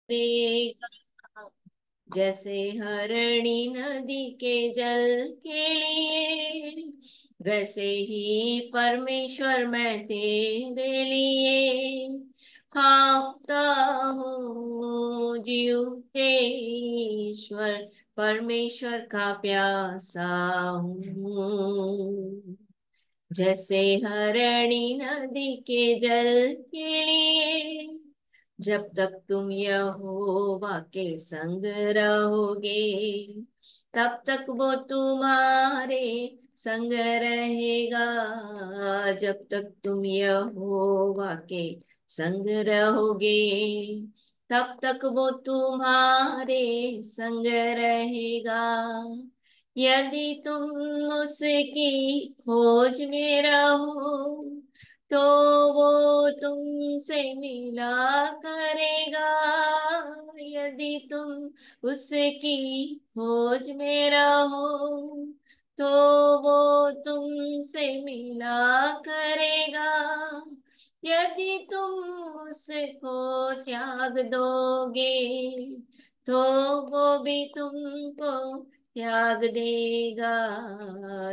देगा। जैसे हरणी नदी के जल के लिए, वैसे ही परमेश्वर मैं तेरे लिए हाँफता हूँ। जीवते ईश्वर परमेश्वर का प्यासा हूँ। जैसे हरणी नदी के जल के लिए, जब तक तुम यहोवा के संग रहोगे, तब तक वो तुम्हारे संग रहेगा। जब तक तुम यहोवा के संग रहोगे, तब तक वो तुम्हारे संग रहेगा। यदि तुम उसकी खोज में रहो, तो वो तुमसे मिला करेगा। यदि तुम उसकी खोज में रहो, तो वो तुमसे मिला करेगा। यदि तुम उसको त्याग दोगे, तो वो भी तुमको त्याग देगा।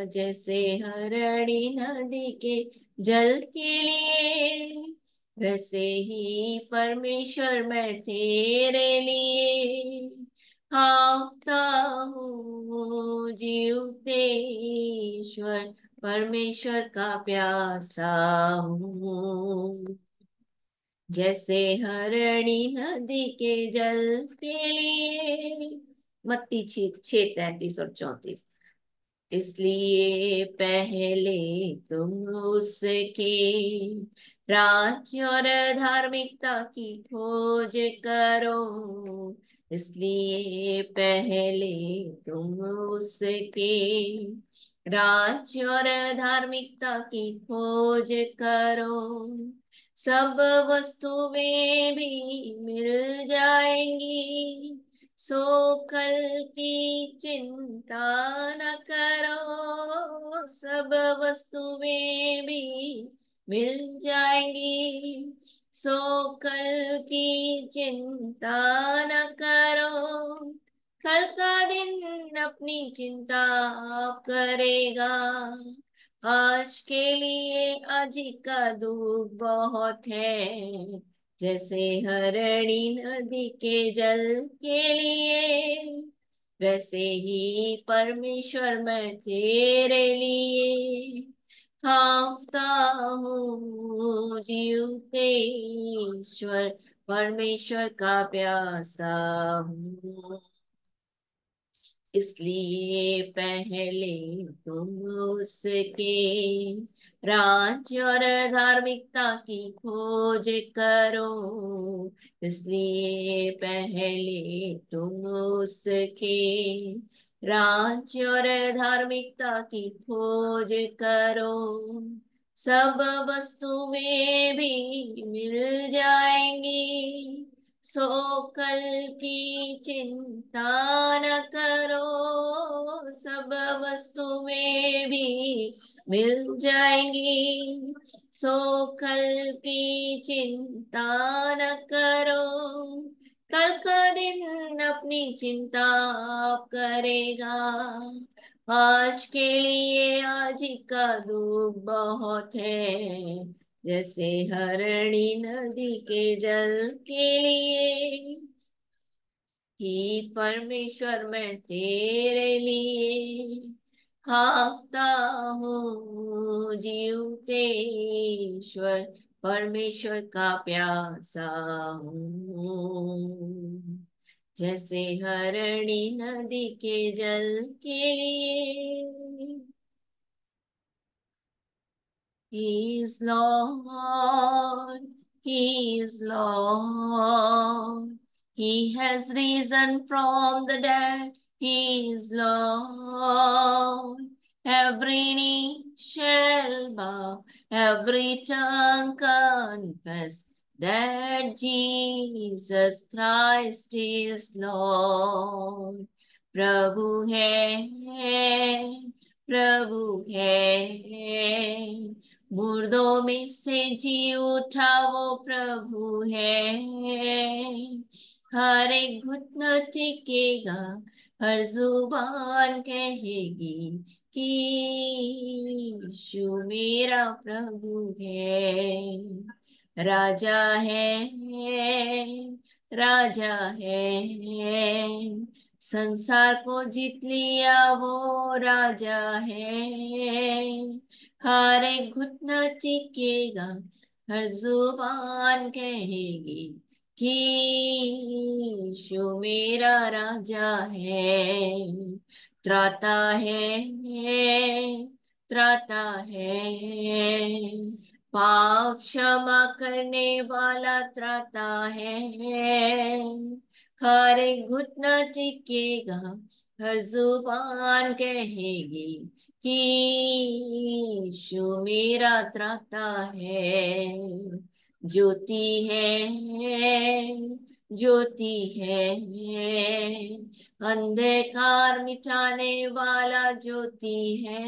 जैसे हरणी नदी के जल के लिए, वैसे ही परमेश्वर मैं तेरे लिए हाँफता हूँ। जीवते ईश्वर परमेश्वर का प्यासा हूँ। जैसे हरणी नदी के जल के लिए। मत्ती 6:33 और 34। इसलिए पहले तुम उसके राज्य और धार्मिकता की खोज करो। इसलिए पहले तुम उसके राज्य और धार्मिकता की खोज करो, सब वस्तुएं भी मिल जाएंगी। सो कल की चिंता न करो, सब वस्तुएं भी मिल जाएंगी। सो कल की चिंता न करो, कल का दिन अपनी चिंता आप करेगा। आज के लिए आज ही का दुख बहुत है, जैसे हरणी नदी के जल के लिए, वैसे ही परमेश्वर मैं तेरे लिए हाँफता हूँ। जीवते ईश्वर परमेश्वर का प्यासा हूँ। इसलिए पहले तुम उसके राज्य और धार्मिकता की खोज करो। इसलिए पहले तुम उसके राज्य और धार्मिकता की खोज करो, सब वस्तुएं भी मिल जाएंगी। सो कल की चिंता न करो, सब वस्तुएं भी मिल जाएंगी। सो कल की चिंता न करो, कल का दिन अपनी चिंता आप करेगा। आज के लिए आज ही का दुख बहुत है, जैसे हरणी नदी के जल के लिए। कि परमेश्वर मैं तेरे लिए हाँफता हूँ। जीवते ईश्वर परमेश्वर का प्यासा हूँ। जैसे हरणी नदी के जल के लिए। He is Lord, He is Lord. He has risen from the dead, He is Lord. Every knee shall bow, every tongue confess that Jesus Christ is Lord. प्रभु है, प्रभु है, मुर्दों में से जी उठा वो प्रभु है। हर एक घुटना टिकेगा, हर जुबान कहेगी कि यीशु मेरा प्रभु है, राजा है, राजा है, संसार को जीत लिया वो राजा है। हर एक घुटना टिकेगा, हर जुबान कहेगी कि यीशु मेरा राजा है, त्राता है, त्राता है, पाप क्षमा करने वाला त्राता है। हर एक घुटना टिकेगा, हर जुबान कहेगी कि यीशु मेरा त्राता है, ज्योति है, ज्योति है, अंधकार मिटाने वाला ज्योति है।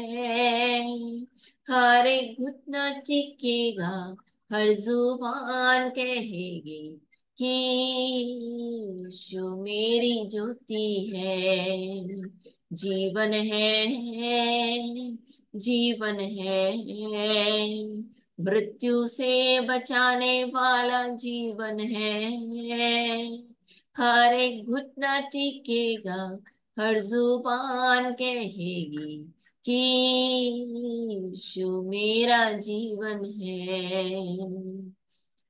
हर एक घुटना टिकेगा, हर जुबान कहेगी कि यीशु मेरी ज्योति है, जीवन है, जीवन है, मृत्यु से बचाने वाला जीवन है। हर एक घुटना टिकेगा, हर जुबान कहेगी कि यीशु मेरा जीवन है।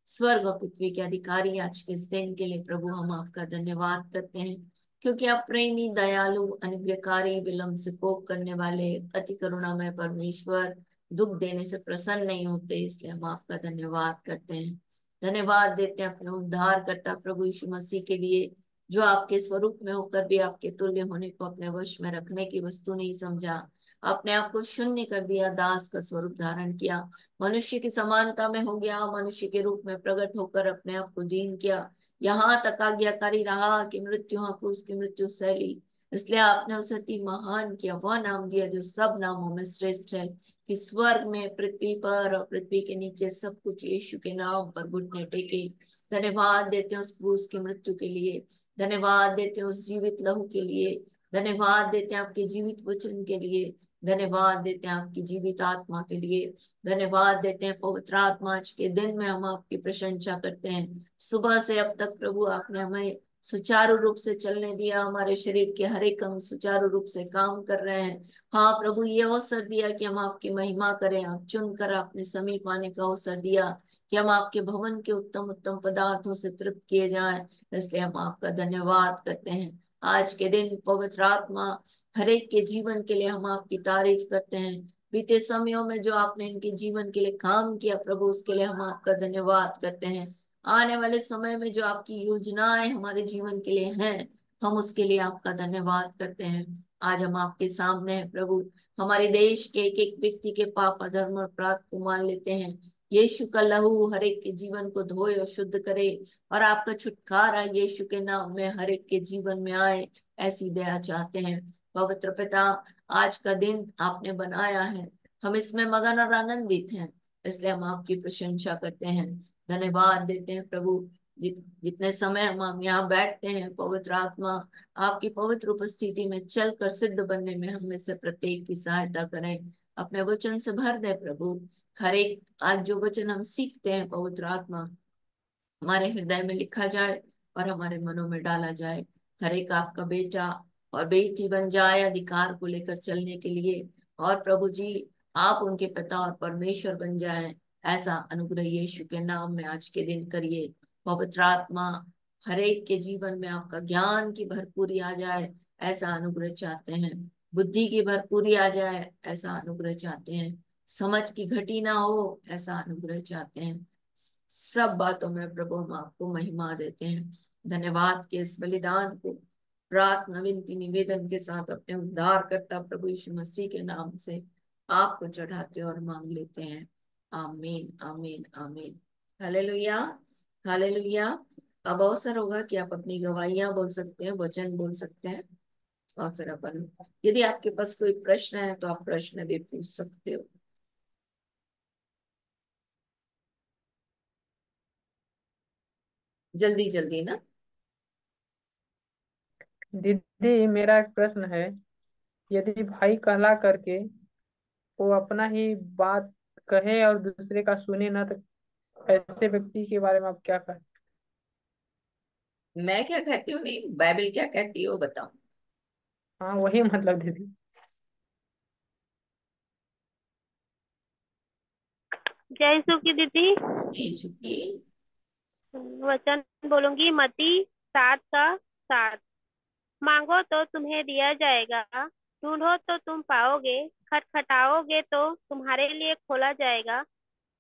स्वर्ग और पृथ्वी के अधिकारी, आज के इस दिन के लिए प्रभु हम आपका धन्यवाद करते हैं, क्योंकि आप प्रेमी, दयालु, अनुग्रहकारी, विलंब से कोप करने वाले, अति करुणामय परमेश्वर, दुख देने से प्रसन्न नहीं होते, इसलिए हम आपका धन्यवाद करते हैं। धन्यवाद देते हैं अपने उद्धार करता प्रभु यीशु मसीह के लिए, जो आपके स्वरूप में होकर भी आपके तुल्य होने को अपने वश में रखने की वस्तु नहीं समझा, अपने आप को शून्य कर दिया, दास का स्वरूप धारण किया, मनुष्य की समानता में हो गया, मनुष्य के रूप में प्रकट होकर अपने आप को दीन किया, यहाँ तक आज्ञाकारी रहा कि मृत्यु, हाँ, क्रूस की मृत्यु सहली। इसलिए आपने उसे अति महान किया, वह नाम दिया जो सब नामों में श्रेष्ठ है, कि स्वर्ग में, पृथ्वी पर और पृथ्वी के नीचे सब कुछ यीशु के नाम पर घुटने टेके। धन्यवाद देते हैं उस क्रूस की मृत्यु के लिए, धन्यवाद देते हैं उस जीवित लहू के लिए, धन्यवाद देते हैं आपके जीवित वचन के लिए, धन्यवाद देते हैं आपकी जीवित आत्मा के लिए, धन्यवाद देते हैं पवित्र आत्मा। आज के दिन में हम आपकी प्रशंसा करते हैं, सुबह से अब तक प्रभु आपने हमें सुचारू रूप से चलने दिया, हमारे शरीर के हर एक अंग सुचारू रूप से काम कर रहे हैं। हाँ प्रभु, ये अवसर दिया कि हम आपकी महिमा करें, आप चुनकर आपने समीप आने का अवसर दिया कि हम आपके भवन के उत्तम उत्तम पदार्थों से तृप्त किए जाएं, इसलिए हम आपका धन्यवाद करते हैं। आज के दिन पवित्र आत्मा हर एक के जीवन के लिए हम आपकी तारीफ करते हैं, बीते समयों में जो आपने इनके जीवन के लिए काम किया प्रभु, उसके लिए हम आपका धन्यवाद करते हैं। आने वाले समय में जो आपकी योजनाएं हमारे जीवन के लिए हैं, हम उसके लिए आपका धन्यवाद करते हैं। आज हम आपके सामने हैं प्रभु, हमारे देश के एक एक व्यक्ति के पाप, अधर्म और अपराध को मान लेते हैं। यीशु का लहू हर एक के जीवन को धोए और शुद्ध करे, और आपका छुटकारा यीशु के नाम में हर एक के जीवन में आए, ऐसी दया चाहते हैं। पवित्र पिता, आज का दिन आपने बनाया है, हम इसमें मगन और आनंदित हैं, इसलिए हम आपकी प्रशंसा करते हैं, धन्यवाद देते हैं प्रभु। जितने समय हम यहाँ बैठते हैं, पवित्र आत्मा आपकी पवित्र उपस्थिति में चलकर सिद्ध बनने में हम में से प्रत्येक की सहायता करें, अपने वचन से भर दे प्रभु। हर एक आज जो वचन हम सीखते हैं, पवित्र आत्मा हमारे हृदय में लिखा जाए और हमारे मनों में डाला जाए। हर एक आपका बेटा और बेटी बन जाए अधिकार को लेकर चलने के लिए, और प्रभु जी आप उनके पिता और परमेश्वर बन जाए, ऐसा अनुग्रह यीशु के नाम में आज के दिन करिए। पवित्र आत्मा हर एक के जीवन में आपका ज्ञान की भरपूरी आ जाए, ऐसा अनुग्रह चाहते हैं, बुद्धि की भरपूरी आ जाए, ऐसा अनुग्रह चाहते हैं, समझ की घटी ना हो, ऐसा अनुग्रह चाहते हैं। सब बातों में प्रभु हम आपको महिमा देते हैं, धन्यवाद के इस बलिदान को प्रार्थना, विनती, निवेदन के साथ अपने उद्धार करता प्रभु यीशु मसीह के नाम से आपको चढ़ाते और मांग लेते हैं। Amen, amen, amen. Hallelujah, hallelujah. अब अवसर होगा कि आप अपनी गवाहियां बोल सकते हैं, वचन बोल सकते हैं, और फिर अपन, यदि आपके पास कोई प्रश्न है तो आप प्रश्न भी पूछ सकते हो। जल्दी जल्दी ना। दीदी, मेरा एक प्रश्न है। यदि भाई कहला करके वो अपना ही बात कहे और दूसरे का सुने ना, तो ऐसे व्यक्ति के बारे में आप क्या कहें? मैं क्या कहती हूँ, नहीं बाइबल क्या कहती है वो बताओ। हाँ, वही मतलब दीदी। जय यीशु की दीदी। यीशु की। वचन बोलूंगी, मत्ती 7 का 7। मांगो तो तुम्हें दिया जाएगा, ढूंढो तो तुम पाओगे, खटखटाओगे तो तुम्हारे लिए खोला जाएगा।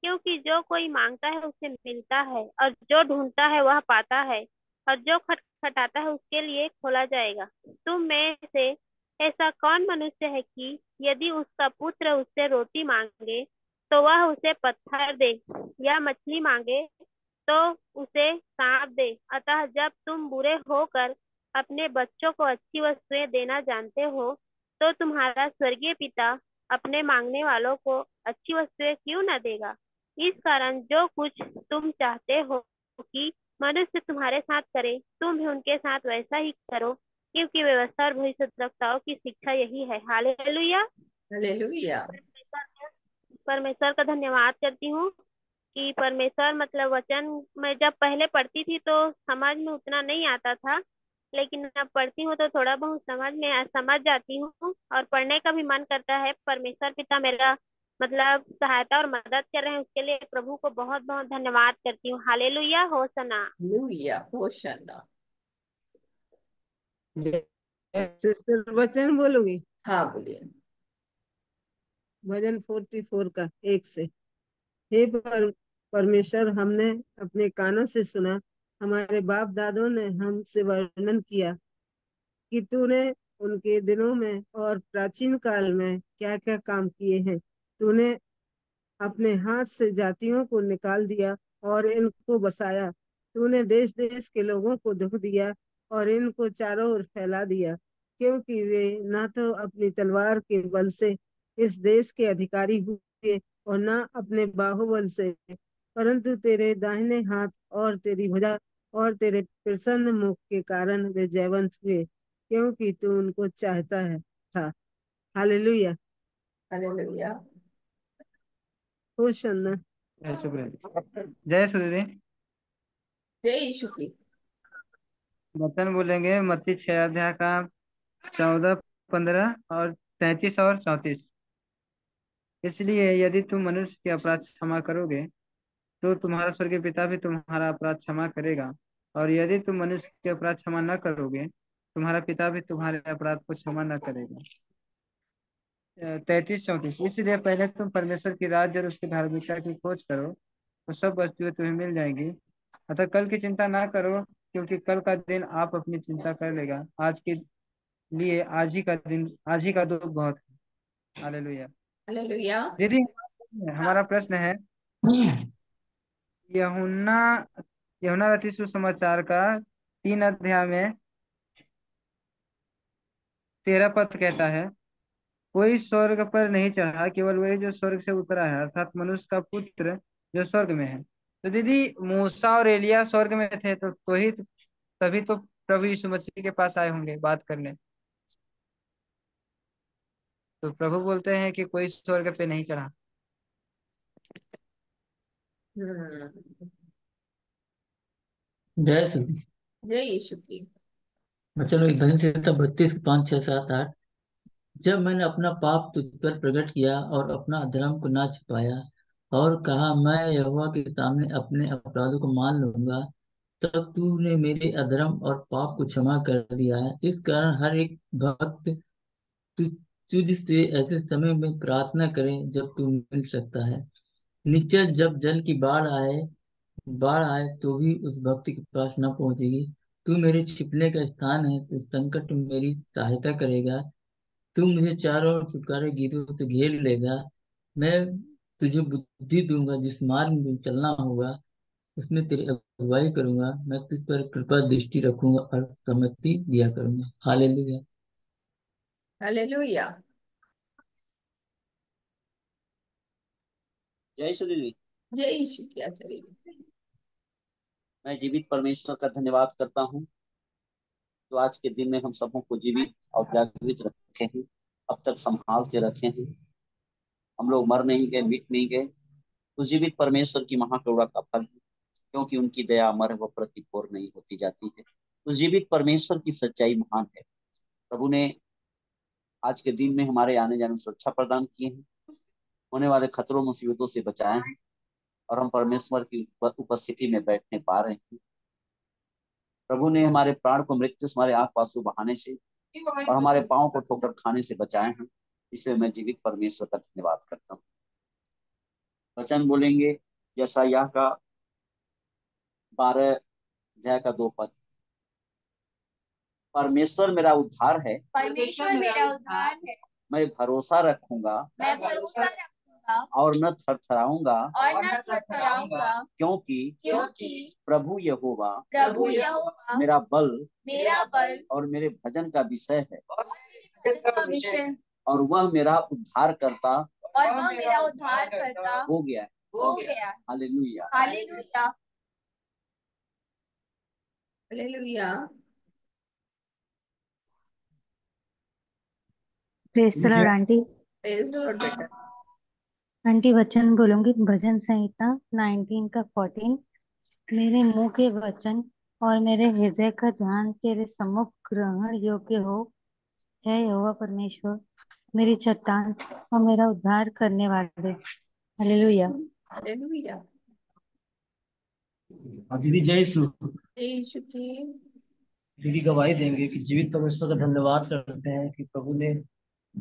क्योंकि जो कोई मांगता है उसे मिलता है, और जो ढूंढता है वह पाता है, और जो खटखटाता है उसके लिए खोला जाएगा। तुम में से ऐसा कौन मनुष्य है कि यदि उसका पुत्र उससे रोटी मांगे तो वह उसे पत्थर दे, या मछली मांगे तो उसे सांप दे? अतः जब तुम बुरे होकर अपने बच्चों को अच्छी वस्तुएं देना जानते हो, तो तुम्हारा स्वर्गीय पिता अपने मांगने वालों को अच्छी वस्तुएं क्यों न देगा। इस कारण जो कुछ तुम चाहते हो कि मनुष्य तुम्हारे साथ करे, तुम भी उनके साथ वैसा ही करो, क्योंकि व्यवस्था और भविष्यद्वक्ताओं की शिक्षा यही है। हालेलुया। हालेलुया। परमेश्वर का धन्यवाद करती हूँ कि परमेश्वर मतलब वचन मैं जब पहले पढ़ती थी तो समझ में उतना नहीं आता था, लेकिन अब पढ़ती हूँ तो थोड़ा बहुत समझ जाती हूँ, और पढ़ने का भी मन करता है। परमेश्वर पिता मेरा मतलब सहायता और मदद कर रहे हैं, उसके लिए प्रभु को बहुत बहुत धन्यवाद करती हूँ। हालेलुया, होसना। हालेलुया होशाना। सिस्टर वचन बोलोगी? हाँ बोलिए। भजन 44 का 1 से। हे परमेश्वर, हमने अपने कानों से सुना, हमारे बाप दादों ने हमसे वर्णन किया कि तूने उनके दिनों में और प्राचीन काल में क्या क्या काम किए हैं। तूने अपने हाथ से जातियों को निकाल दिया और इनको बसाया। तूने देश देश के लोगों को दुख दिया और इनको चारों ओर फैला दिया, क्योंकि वे ना तो अपनी तलवार के बल से इस देश के अधिकारी हुए और ना अपने बाहुबल से, परंतु तेरे दाहिने हाथ और तेरी भुजा और तेरे प्रसन्न मुख के कारण वे जयवंत हुए, क्योंकि तू उनको चाहता है था। हालेलुया। हालेलुया। होशन्ना। जय शुक्रिया। जय श्री दीदी। जय यीशु की। वचन बोलेंगे मत्ती 6 अध्याय का 14, 15 और 33 और 34। इसलिए यदि तुम मनुष्य के अपराध क्षमा करोगे तो तुम्हारा स्वर्गीय पिता भी तुम्हारा अपराध क्षमा करेगा, और यदि तुम मनुष्य के अपराध क्षमा न करोगे, तुम्हारा पिता भी तुम्हारे अपराध को क्षमा न करेगा। 33, 34। इसलिए पहले तुम परमेश्वर की राज्य और उसकी धार्मिकता की खोज करो, तो सब वस्तुएं तुम्हें मिल जाएंगी। अतः कल की चिंता ना करो, क्योंकि कल का दिन आप अपनी चिंता कर लेगा। आज के लिए आज ही का दुख बहुत है। हालेलुया। हालेलुया। दीदी, हमारा प्रश्न है, यूहन्ना यूहन्ना रचित सुसमाचार का 3 अध्याय में 13 पद कहता है, कोई स्वर्ग पर नहीं चढ़ा, केवल वही जो स्वर्ग से उतरा है, अर्थात मनुष्य का पुत्र जो स्वर्ग में है। तो दीदी, मूसा और एलिया स्वर्ग में थे, तो ही तभी तो प्रभु यीशु मसीह के पास आए होंगे बात करने। तो प्रभु बोलते हैं कि कोई स्वर्ग पे नहीं चढ़ा। हम्म। जय श्री। जय यीशु की। चलो, एक भजन संहिता 32, 5, 6, 7, 8। जब मैंने अपना पाप तुझ पर प्रकट किया और अपना अधर्म को ना छिपाया, और कहा मैं यहोवा के सामने अपने अपराधों को मान लूंगा, तब तूने मेरे अधर्म और पाप को क्षमा कर दिया है। इस कारण हर एक भक्त तुझ तुझसे ऐसे समय में प्रार्थना करे जब तू मिल सकता है। निश्चय जब जल की बाढ़ आए तो भी उस भक्ति के पास न पहुंचेगी। तू मेरे छिपने का स्थान है, तो संकट में मेरी सहायता करेगा। तू मुझे चारों ओर छुटकारे गीतों से घेर लेगा। मैं तुझे बुद्धि दूंगा, जिस मार्ग में तुझे चलना होगा उसमें तेरी अगुवाई करूंगा। मैं तुझ पर कृपा दृष्टि रखूंगा और सम्मति दिया करूंगा। हालेलुया। हालेलुया। जय श्री दीदी। जय यीशु की। चलिए। मैं जीवित परमेश्वर का धन्यवाद करता हूँ तो आज के दिन में हम सबों को जीवित और जागृत रखे हैं, अब तक संभाल के रखे हैं। हम लोग मर नहीं गए, मिट नहीं गए। तो जीवित परमेश्वर की महाकरुणा का फल है, क्योंकि उनकी दया अमर है, वो प्रतिपोर नहीं होती जाती है। तो जीवित परमेश्वर की सच्चाई महान है। प्रभु ने आज के दिन में हमारे आने जाने में सुरक्षा प्रदान किए हैं, होने वाले खतरों मुसीबतों से बचाए हैं, और हम परमेश्वर की उपस्थिति में बैठने पा रहे हैं। प्रभु ने हमारे प्राण को मृत्यु से, हमारे आंख आंसू बहाने से और हमारे पाँव को ठोकर खाने से बचाए हैं। इसलिए मैं जीवित परमेश्वर का धन्यवाद करता हूँ। वचन बोलेंगे यशायाह का 12 अध्याय का 2 पद। परमेश्वर मेरा उद्धार है, परमेश्वर मेरा उद्धार है, मैं भरोसा रखूंगा मैं भरोसा रखूंगा और न थरथराऊंगा, और न थरथराऊंगा, क्योंकि प्रभु यहोवा मेरा बल और मेरे भजन का विषय है, और मेरे भजन का विषय, और वह मेरा उद्धार करता और वह मेरा उद्धार करता हो गया। Hallelujah. Hallelujah. Hallelujah. Praise the Lord aunty. Praise the Lord बेटा। आंटी वचन बोलूंगी, भजन संहिता 19 का 14। मेरे मुंह के वचन और मेरे हृदय का ध्यान तेरे सम्मुख ग्रहण योग्य हो, है यहोवा परमेश्वर मेरी चट्टान और मेरा उद्धार करने वाले। हालेलुया। हालेलुया। दीदी जय यीशु। यीशु की दीदी गवाही देंगे कि जीवित परमेश्वर का धन्यवाद करते हैं कि प्रभु ने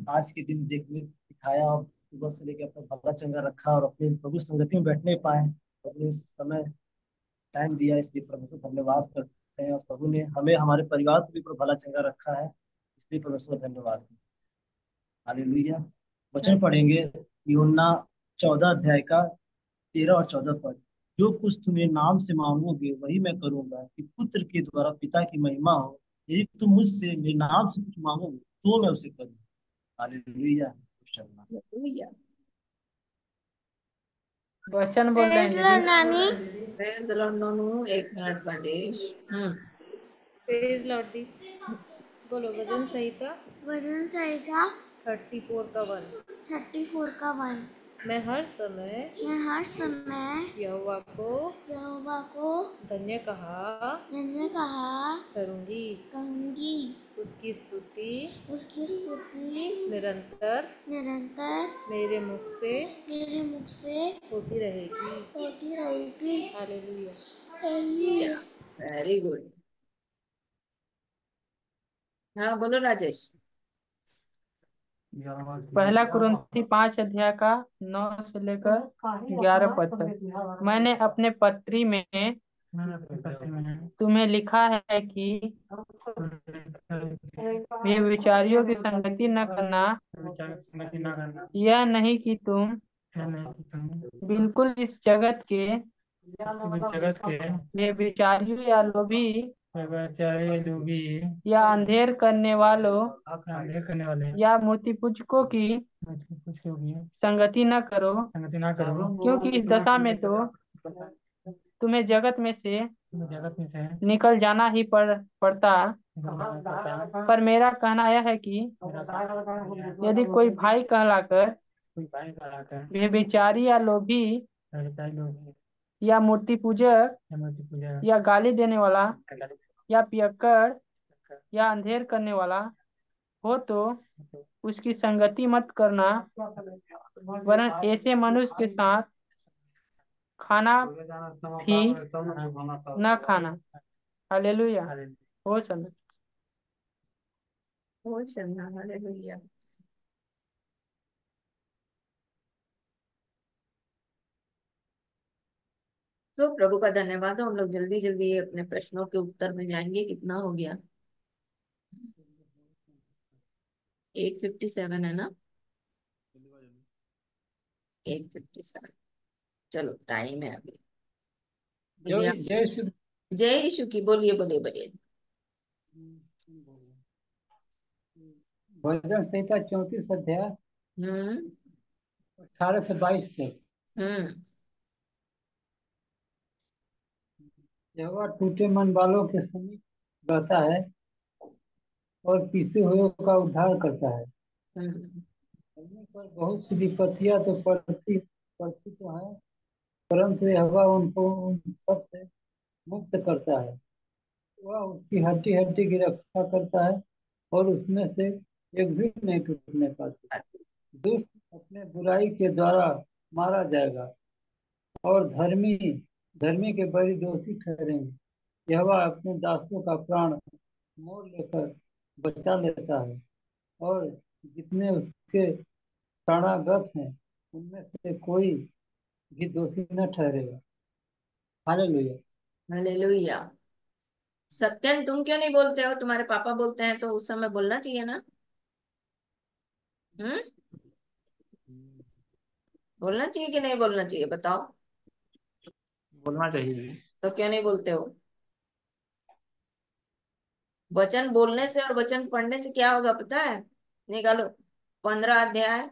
आज के दिन देखने दिखाया और सुबह से लेकर अपना भला चंगा रखा और अपने प्रभु संगति में बैठने पाए। प्रभु ने इस समय टाइम दिया, इसलिए प्रभु को धन्यवाद करते हैं। और प्रभु ने हमें हमारे परिवार को भी भला चंगा रखा है, इसलिए परमेश्वर का धन्यवाद। हालेलुया। वचन पढ़ेंगे यूहन्ना 14 अध्याय का 13 और 14 पद। जो कुछ तुम मेरे नाम से मांगोगे वही मैं करूंगा, कि पुत्र के द्वारा पिता की महिमा हो। यदि तुम मुझसे मेरे नाम से कुछ मांगोगे तो मैं उसे करूंगा। हालेलुया। हालेलुया। वचन बोल रहे हैं दीदी। नानी। प्रेज द लॉर्ड नोनू। 1 मिनट राजेश। प्रेज लॉर्ड दी। बोलो भजन संहिता 34 का 1। मैं हर समय यहोवा को धन्य कहा करूंगी। उसकी स्तुति निरंतर मेरे मुख से होती रहेगी। हालेलुया। Very good. हाँ बोलो राजेश। पहला कुरिन्थी 5 अध्याय का 9 से लेकर 11 पद तक। मैंने अपने पत्री में तुम्हें लिखा है कि वे विचारियों की संगति न करना, यह नहीं कि तुम बिल्कुल इस जगत के वे विचारियों या लोभी या अंधेर करने वालों या मूर्ति पूजकों की संगति न करो, क्योंकि इस दशा में तो तुम्हें जगत में से निकल जाना ही पड़ता। पर मेरा कहना यह है कि यदि कोई भाई कहलाकर वे बेचारी या लोभी या मूर्ति पूजक या गाली देने वाला या पियक्कड़ या अंधेर करने वाला हो तो उसकी संगति मत करना, वरन ऐसे मनुष्य के साथ खाना भी न खाना। हालेलुया। हो समय हो चलना। हालेलुया। तो प्रभु का धन्यवाद। हम लोग जल्दी जल्दी अपने प्रश्नों के उत्तर में जाएंगे। कितना हो गया? 8:57 है ना? 8:57। चलो टाइम है अभी। जय यीशु की। बोलिए बोलिए बोलिए। भजन संहिता 34 अध्याय 18 से 22 तक। यहोवा टूटे मन वालों के समीप रहता है, और पीछे हुए का उद्धार करता है। हम्म, धरनी पर बहुत सी विपत्तियां तो पड़ती पड़ती तो है, परंतु यहोवा उनको उन सब से मुक्त करता है। वह उसकी हड्डी हड्डी की रक्षा करता है और उसमें से एक भी नहीं टूटने पाती। दुष्ट अपने बुराई के द्वारा मारा जाएगा और धर्मी धर्मी के बड़ी दोषी ठहरेंगे। यहोवा अपने दासों का प्राण मोल लेकर बचा लेता है और जितने उसके शरणागत हैं उनमें से कोई भी दोषी न ठहरेगा। हालेलुया। हालेलुया। सत्यन, तुम क्यों नहीं बोलते हो? तुम्हारे पापा बोलते हैं तो उस समय बोलना चाहिए ना। हम्म, बोलना चाहिए कि नहीं बोलना चाहिए, बताओ। बोलना चाहिए। तो क्यों नहीं बोलते हो? वचन बोलने से और वचन पढ़ने से क्या होगा पता है? निकालो 15 अध्याय,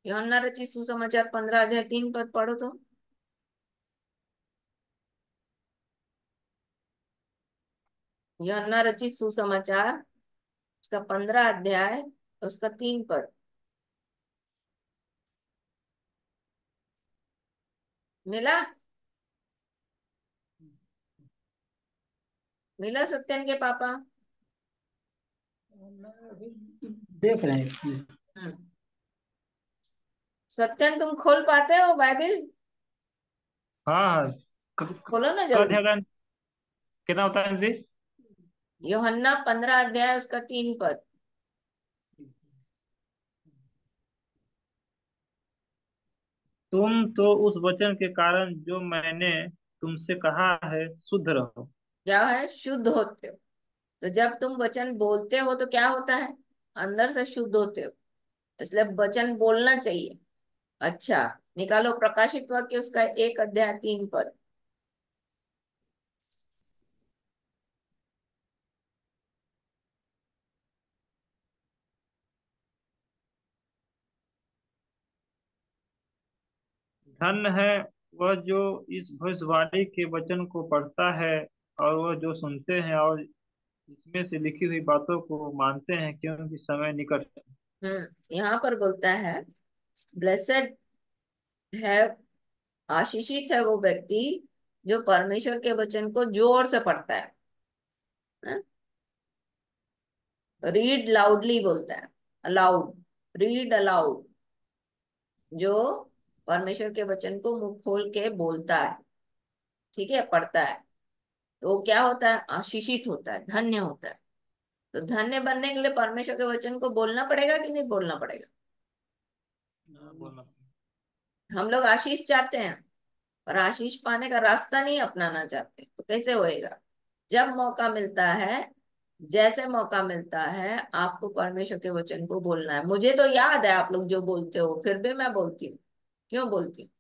यूहन्ना रचित सुसमाचार 15 अध्याय 3 पद पढ़ो तो। यूहन्ना रचित सुसमाचार उसका 15 अध्याय उसका 3 पद। मिला? मिला सत्यन के पापा? देख रहे हैं। हम्म। सत्यन, तुम खोल पाते हो बाइबिल? हाँ, खोलो ना का जल्दी। ध्यान कितना होता है दीदी? यूहन्ना 15 अध्याय उसका 3 पद। तुम तो उस वचन के कारण जो मैंने तुमसे कहा है शुद्ध रहो। क्या है? शुद्ध होते हो। तो जब तुम वचन बोलते हो तो क्या होता है? अंदर से शुद्ध होते हो। इसलिए वचन बोलना चाहिए। अच्छा, निकालो प्रकाशित वाक्य उसका 1 अध्याय 3 पद। धन्य है वह जो इस भविष्यवाणी के वचन को पढ़ता है और वह जो सुनते हैं और इसमें से लिखी हुई बातों को मानते हैं, क्योंकि समय निकट है। यहाँ पर बोलता है ब्लेसेड है, आशीषित है वो व्यक्ति जो परमेश्वर के वचन को जोर से पढ़ता है। रीड लाउडली बोलता है, अलाउड, रीड अलाउड। जो परमेश्वर के वचन को मुंह खोल के बोलता है, ठीक है, पढ़ता है, तो वो क्या होता है? आशीषित होता है, धन्य होता है। तो धन्य बनने के लिए परमेश्वर के वचन को बोलना पड़ेगा कि नहीं बोलना पड़ेगा? बोलना। हम लोग आशीष चाहते हैं और आशीष पाने का रास्ता नहीं अपनाना चाहते, तो कैसे होएगा? जब मौका मिलता है, जैसे मौका मिलता है, आपको परमेश्वर के वचन को बोलना है। मुझे तो याद है आप लोग जो बोलते हो, फिर भी मैं बोलती हूँ। क्यों बोलती हूँ?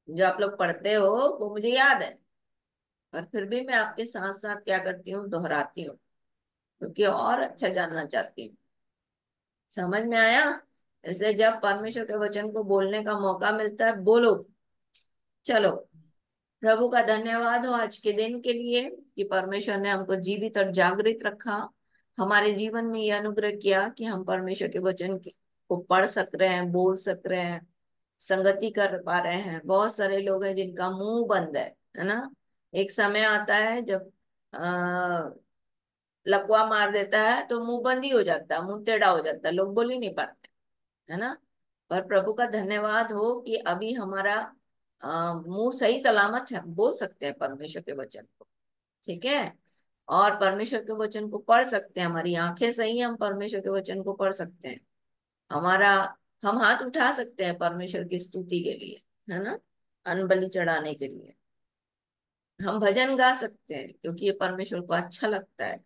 जो आप लोग पढ़ते हो वो मुझे याद है, पर फिर भी मैं आपके साथ साथ क्या करती हूँ? दोहराती हूँ, क्योंकि और अच्छा जानना चाहती हूँ। समझ में आया? इसलिए जब परमेश्वर के वचन को बोलने का मौका मिलता है, बोलो। चलो, प्रभु का धन्यवाद हो आज के दिन के लिए कि परमेश्वर ने हमको जीवित और जागृत रखा। हमारे जीवन में यह अनुग्रह किया कि हम परमेश्वर के वचन को पढ़ सक रहे हैं, बोल सक रहे हैं, संगति कर पा रहे हैं। बहुत सारे लोग हैं जिनका मुंह बंद है ना। एक समय आता है जब लकवा मार देता है तो मुंह बंद ही हो जाता है, मुंह टेढ़ा हो जाता है, लोग बोल ही नहीं पाते, है ना। पर प्रभु का धन्यवाद हो कि अभी हमारा मुंह सही सलामत है, बोल सकते हैं परमेश्वर के वचन को, ठीक है। और परमेश्वर के वचन को पढ़ सकते हैं, हमारी आंखें सही है, हम परमेश्वर के वचन को पढ़ सकते हैं। हमारा हम हाथ उठा सकते हैं परमेश्वर की स्तुति के लिए, है ना, अन्न बलि चढ़ाने के लिए। हम भजन गा सकते हैं क्योंकि ये परमेश्वर को अच्छा लगता है।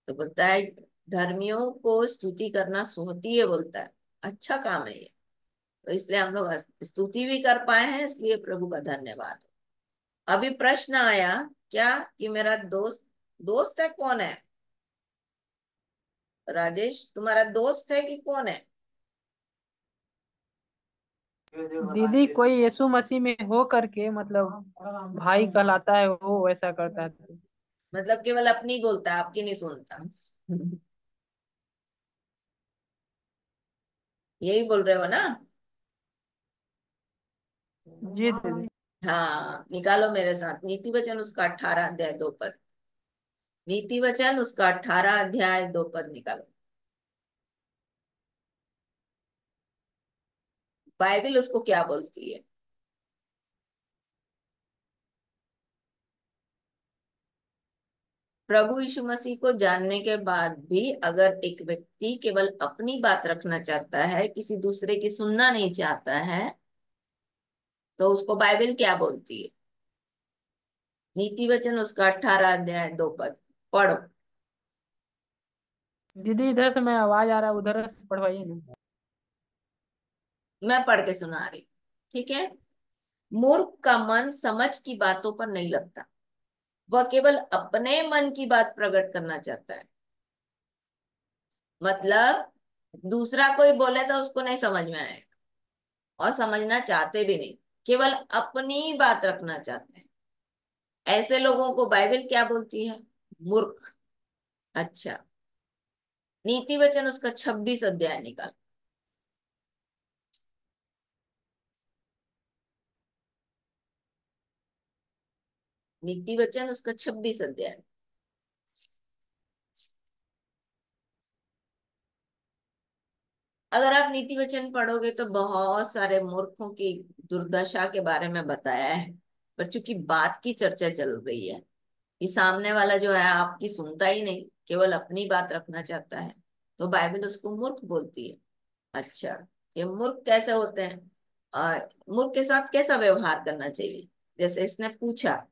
तो बोलता है धर्मियों को स्तुति करना सोहती है, बोलता है अच्छा काम है ये। तो इसलिए हम लोग स्तुति भी कर पाए हैं, इसलिए प्रभु का धन्यवाद। अभी प्रश्न आया क्या कि मेरा दोस्त, दोस्त है कौन है? राजेश, तुम्हारा दोस्त है कि कौन है? दीदी कोई यीशु मसीह में हो करके मतलब भाई कहलाता है, वो वैसा करता है। मतलब केवल अपनी बोलता है, आपकी नहीं सुनता। यही बोल रहे हो ना? जी दीदी। हाँ, निकालो मेरे साथ नीति वचन उसका 18 अध्याय 2 पद। नीति वचन उसका 18 अध्याय 2 पद निकालो। बाइबल उसको क्या बोलती है? प्रभु यीशु मसीह को जानने के बाद भी अगर एक व्यक्ति केवल अपनी बात रखना चाहता है, किसी दूसरे की सुनना नहीं चाहता है, तो उसको बाइबल क्या बोलती है? नीति वचन उसका 18 अध्याय 2 पद पढ़ो। दीदी इधर से मैं आवाज आ रहा है, उधर से पढ़वाइए ना। मैं पढ़ के सुना रही, ठीक है? मूर्ख का मन समझ की बातों पर नहीं लगता, वह केवल अपने मन की बात प्रकट करना चाहता है। मतलब दूसरा कोई बोले तो उसको नहीं समझ में आएगा, और समझना चाहते भी नहीं, केवल अपनी बात रखना चाहते हैं। ऐसे लोगों को बाइबल क्या बोलती है? मूर्ख। अच्छा, नीति वचन उसका 26 अध्याय निकाल। नीति वचन उसका 26 अध्याय। अगर आप नीति वचन पढ़ोगे तो बहुत सारे मूर्खों की दुर्दशा के बारे में बताया है, पर चूंकि बात की चर्चा चल रही है कि सामने वाला जो है आपकी सुनता ही नहीं, केवल अपनी बात रखना चाहता है, तो बाइबल उसको मूर्ख बोलती है। अच्छा, ये मूर्ख कैसे होते हैं? मूर्ख के साथ कैसा व्यवहार करना चाहिए? जैसे इसने पूछा,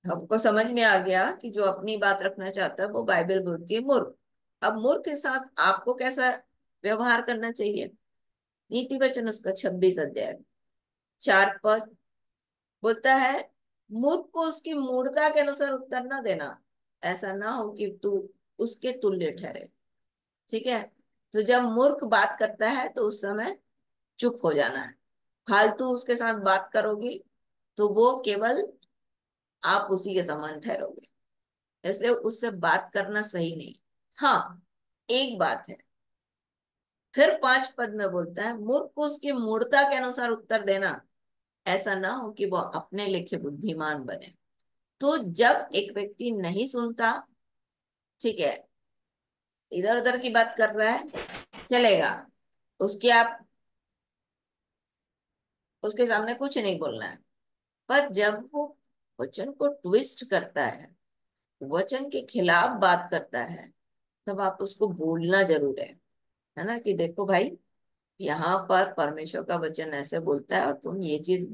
हमको समझ में आ गया कि जो अपनी बात रखना चाहता है वो बाइबल बोलती है मूर्ख। अब मूर्ख के साथ आपको कैसा व्यवहार करना चाहिए? नीति वचन उसका 26 अध्याय 4 पद बोलता है, मूर्ख को उसकी मूर्खता के अनुसार उत्तर ना देना, ऐसा ना हो कि तू उसके तुल्य ठहरे। ठीक है? तो जब मूर्ख बात करता है तो उस समय चुप हो जाना है। फालतू उसके साथ बात करोगी तो वो केवल आप उसी के समान ठहरोगे, इसलिए उससे बात करना सही नहीं। हाँ, एक बात है, फिर 5 पद में बोलता है, मूर्ख को उसकी मूर्खता के अनुसार उत्तर देना, ऐसा ना हो कि वो अपने लेखे बुद्धिमान बने। तो जब एक व्यक्ति नहीं सुनता, ठीक है, इधर उधर की बात कर रहा है, चलेगा, उसके आप उसके सामने कुछ नहीं बोलना है। पर जब वो वचन को ट्विस्ट करता है, वचन के खिलाफ बात करता है, तब आप उसको बोलना जरूर है ना, कि देखो भाई, यहाँ पर परमेश्वर का वचन ऐसे बोलता है और तुम ये चीज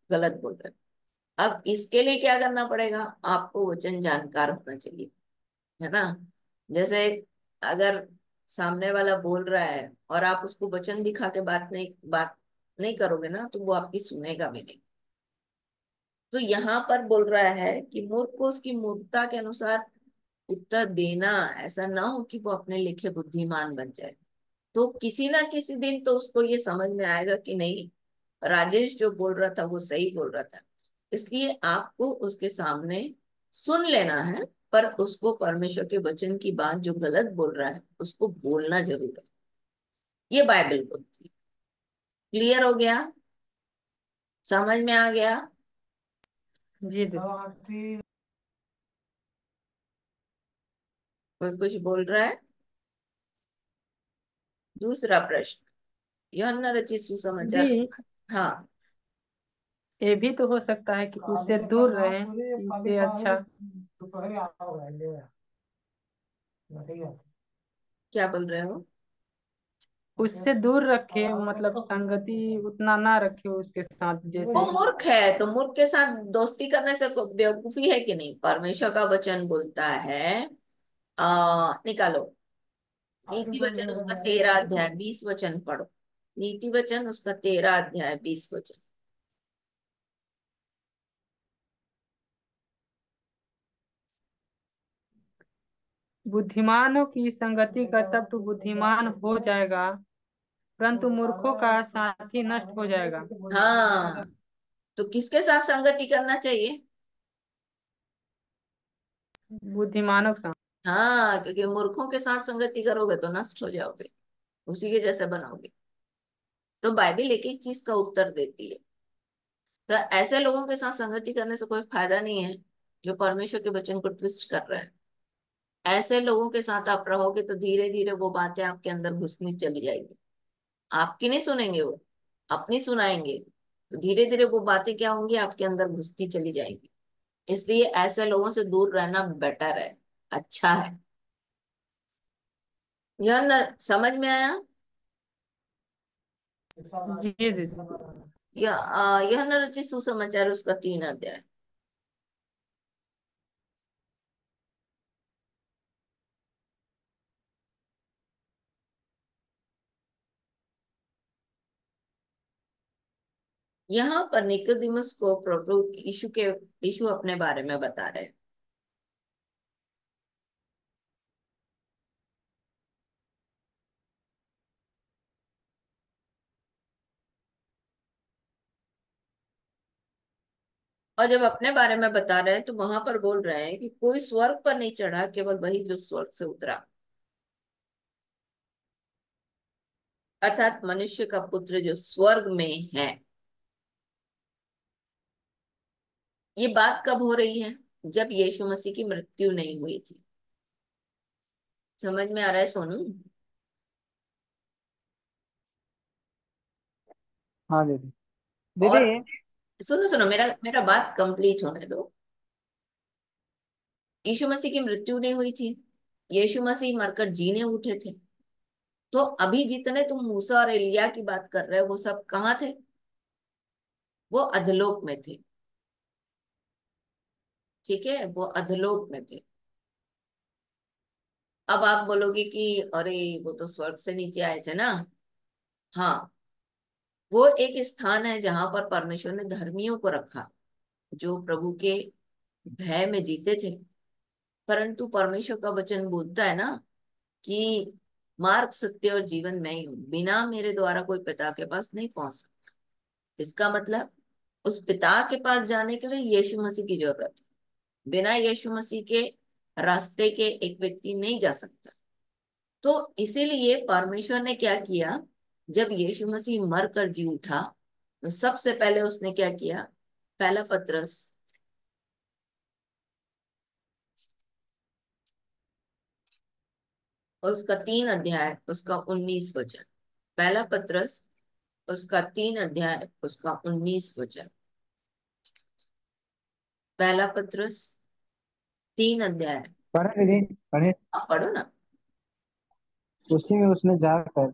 गलत बोल रहे हो। अब इसके लिए क्या करना पड़ेगा? आपको वचन जानकार होना चाहिए, है ना? जैसे अगर सामने वाला बोल रहा है और आप उसको वचन दिखा के बात नहीं करोगे ना, तो वो आपकी सुनेगा भी नहीं। तो यहाँ पर बोल रहा है कि मूर्ख को उसकी मूर्खता के अनुसार उत्तर देना, ऐसा ना हो कि वो अपने लिखे बुद्धिमान बन जाए। तो किसी ना किसी दिन तो उसको ये समझ में आएगा कि नहीं, राजेश जो बोल रहा था वो सही बोल रहा था। इसलिए आपको उसके सामने सुन लेना है, पर उसको परमेश्वर के वचन की बात जो गलत बोल रहा है उसको बोलना जरूर है। ये बाइबल बोलती है। क्लियर हो गया? समझ में आ गया? जी दीदी। कोई कुछ बोल रहा है? दूसरा प्रश्न, यूहन्ना रचित जी, सुसमाचार। हाँ, ये भी तो हो सकता है कि उससे दूर रहे, इससे अच्छा। क्या बोल रहे हो? उससे दूर रखे, मतलब संगति उतना ना रखे उसके साथ, वो जैसे। मूर्ख है तो मूर्ख के साथ दोस्ती करने से बेवकूफी है कि नहीं? परमेश्वर का वचन बोलता है, निकालो नीति वचन उसका 13 अध्याय 20 वचन पढ़ो। नीति वचन उसका 13 अध्याय 20 वचन। बुद्धिमानों की संगति कर तब तो बुद्धिमान हो जाएगा, परंतु मूर्खों का साथी नष्ट हो जाएगा। हाँ, तो किसके साथ संगति करना चाहिए? बुद्धिमानों का। हाँ, क्योंकि मूर्खों के साथ संगति करोगे तो नष्ट हो जाओगे, उसी के जैसे बनोगे। तो बाइबल एक एक चीज का उत्तर देती है। तो ऐसे लोगों के साथ संगति करने से कोई फायदा नहीं है जो परमेश्वर के वचन को ट्विस्ट कर रहे हैं। ऐसे लोगों के साथ आप रहोगे तो धीरे धीरे वो बातें आपके अंदर घुसनी चली जाएगी। आपकी नहीं सुनेंगे वो, अपनी सुनाएंगे, तो धीरे धीरे वो बातें क्या होंगी, आपके अंदर घुसती चली जाएंगी। इसलिए ऐसे लोगों से दूर रहना बेटर है, अच्छा है। समझ में आया? जी दीदी। यह न रचित सुसमाचार उसका 3 अध्याय। यहाँ पर निकोदिमुस को प्रभु यीशु अपने बारे में बता रहे हैं। और जब अपने बारे में बता रहे हैं तो वहां पर बोल रहे हैं कि कोई स्वर्ग पर नहीं चढ़ा, केवल वही जो स्वर्ग से उतरा, अर्थात मनुष्य का पुत्र जो स्वर्ग में है। ये बात कब हो रही है? जब यीशु मसीह की मृत्यु नहीं हुई थी। समझ में आ रहा है सोनू? हाँ दीदी। और दीदी। सुनो सुनो, मेरा मेरा बात कंप्लीट होने दो। यीशु मसीह की मृत्यु नहीं हुई थी, यीशु मसीह मरकर जीने उठे थे। तो अभी जितने तुम मूसा और एलिया की बात कर रहे हो वो सब कहाँ थे? वो अधलोक में थे। ठीक है, वो अधलोक में थे। अब आप बोलोगे कि अरे वो तो स्वर्ग से नीचे आए थे ना। हाँ, वो एक स्थान है जहां पर परमेश्वर ने धर्मियों को रखा, जो प्रभु के भय में जीते थे। परंतु परमेश्वर का वचन बोलता है ना कि मार्ग, सत्य और जीवन मैं ही हूँ, बिना मेरे द्वारा कोई पिता के पास नहीं पहुंच सकता। इसका मतलब उस पिता के पास जाने के लिए यीशु मसीह की जरूरत है। बिना यीशु मसीह के रास्ते के एक व्यक्ति नहीं जा सकता। तो इसीलिए परमेश्वर ने क्या किया, जब यीशु मसीह मर कर जी उठा तो सबसे पहले उसने क्या किया? पहला पत्रस उसका 3 अध्याय उसका 19 वचन। पहला पत्रस उसका 3 अध्याय उसका 19 वचन। पहला पत्रस 3 अध्याय। पढ़े दीदी पढ़े। आप पढ़ो ना। उसी में उसने जाकर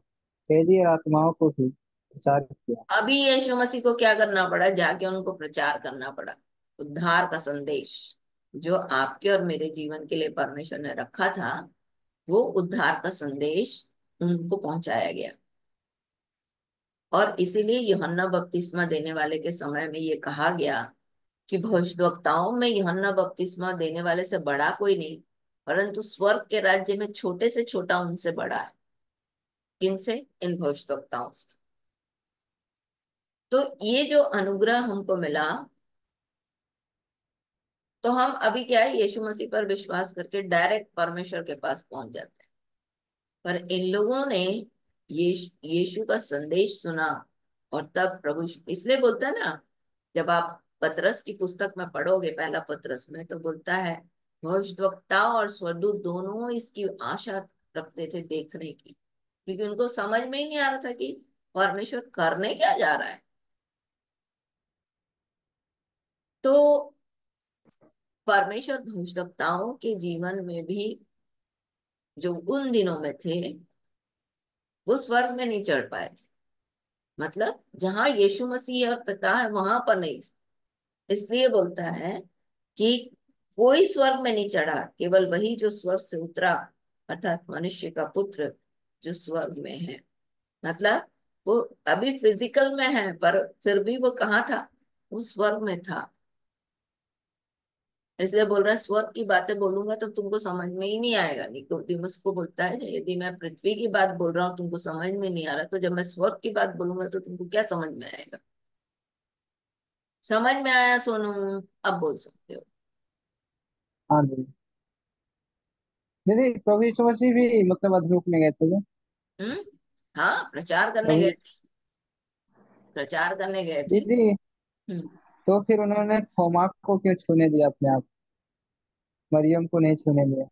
कैदी और आत्माओं को भी प्रचार किया। अभी यीशु मसीह को क्या करना पड़ा? जाके उनको प्रचार करना पड़ा। उद्धार का संदेश जो आपके और मेरे जीवन के लिए परमेश्वर ने रखा था, वो उद्धार का संदेश उनको पहुंचाया गया। और इसीलिए यूहन्ना बपतिस्मा देने वाले के समय में ये कहा गया कि भविष्यद्वक्ताओं में यूहन्ना बपतिस्मा देने वाले से बड़ा कोई नहीं, परंतु स्वर्ग के राज्य में छोटे से छोटा उनसे बड़ा है। किनसे? इन भविष्यद्वक्ताओं से। तो ये जो अनुग्रह हमको मिला, तो हम अभी क्या है, यीशु मसीह पर विश्वास करके डायरेक्ट परमेश्वर के पास पहुंच जाते हैं। पर इन लोगों ने यीशु का संदेश सुना और तब प्रभु, इसलिए बोलता है ना, जब आप पतरस की पुस्तक में पढ़ोगे, पहला पतरस में, तो बोलता है भविष्यद्वक्ता और स्वर्गदूत दोनों इसकी आशा रखते थे देखने की, क्योंकि उनको समझ में ही नहीं आ रहा था कि परमेश्वर करने क्या जा रहा है। तो परमेश्वर भविष्यद्वक्ताओं के जीवन में भी जो उन दिनों में थे, वो स्वर्ग में नहीं चढ़ पाए थे। मतलब जहां यीशु मसीह और पिता है वहां पर नहीं थे। इसलिए बोलता है कि कोई स्वर्ग में नहीं चढ़ा, केवल वही जो स्वर्ग से उतरा, अर्थात मनुष्य का पुत्र जो स्वर्ग में है। मतलब वो अभी फिजिकल में है, पर फिर भी वो कहाँ था? वो स्वर्ग में था। इसलिए बोल रहा है स्वर्ग की बातें बोलूंगा तो तुमको समझ में ही नहीं आएगा। निकोदेमुस को बोलता है यदि मैं पृथ्वी की बात बोल रहा हूँ तुमको समझ में नहीं आ रहा, तो जब मैं स्वर्ग की बात बोलूंगा तो तुमको क्या समझ में आएगा? समझ में आया सोनू? अब बोल सकते हो। हाँ दीदी। दीदी प्रभु यीशु मसीह भी मतलब अधलोक में गए थे क्या? हम्म। हाँ, प्रचार करने प्रभु गए थे। प्रचार करने गए थे। दीदी, हम्म। तो फिर उन्होंने थोमा को क्यों छूने दिया अपने आप, मरियम को नहीं छूने दिया?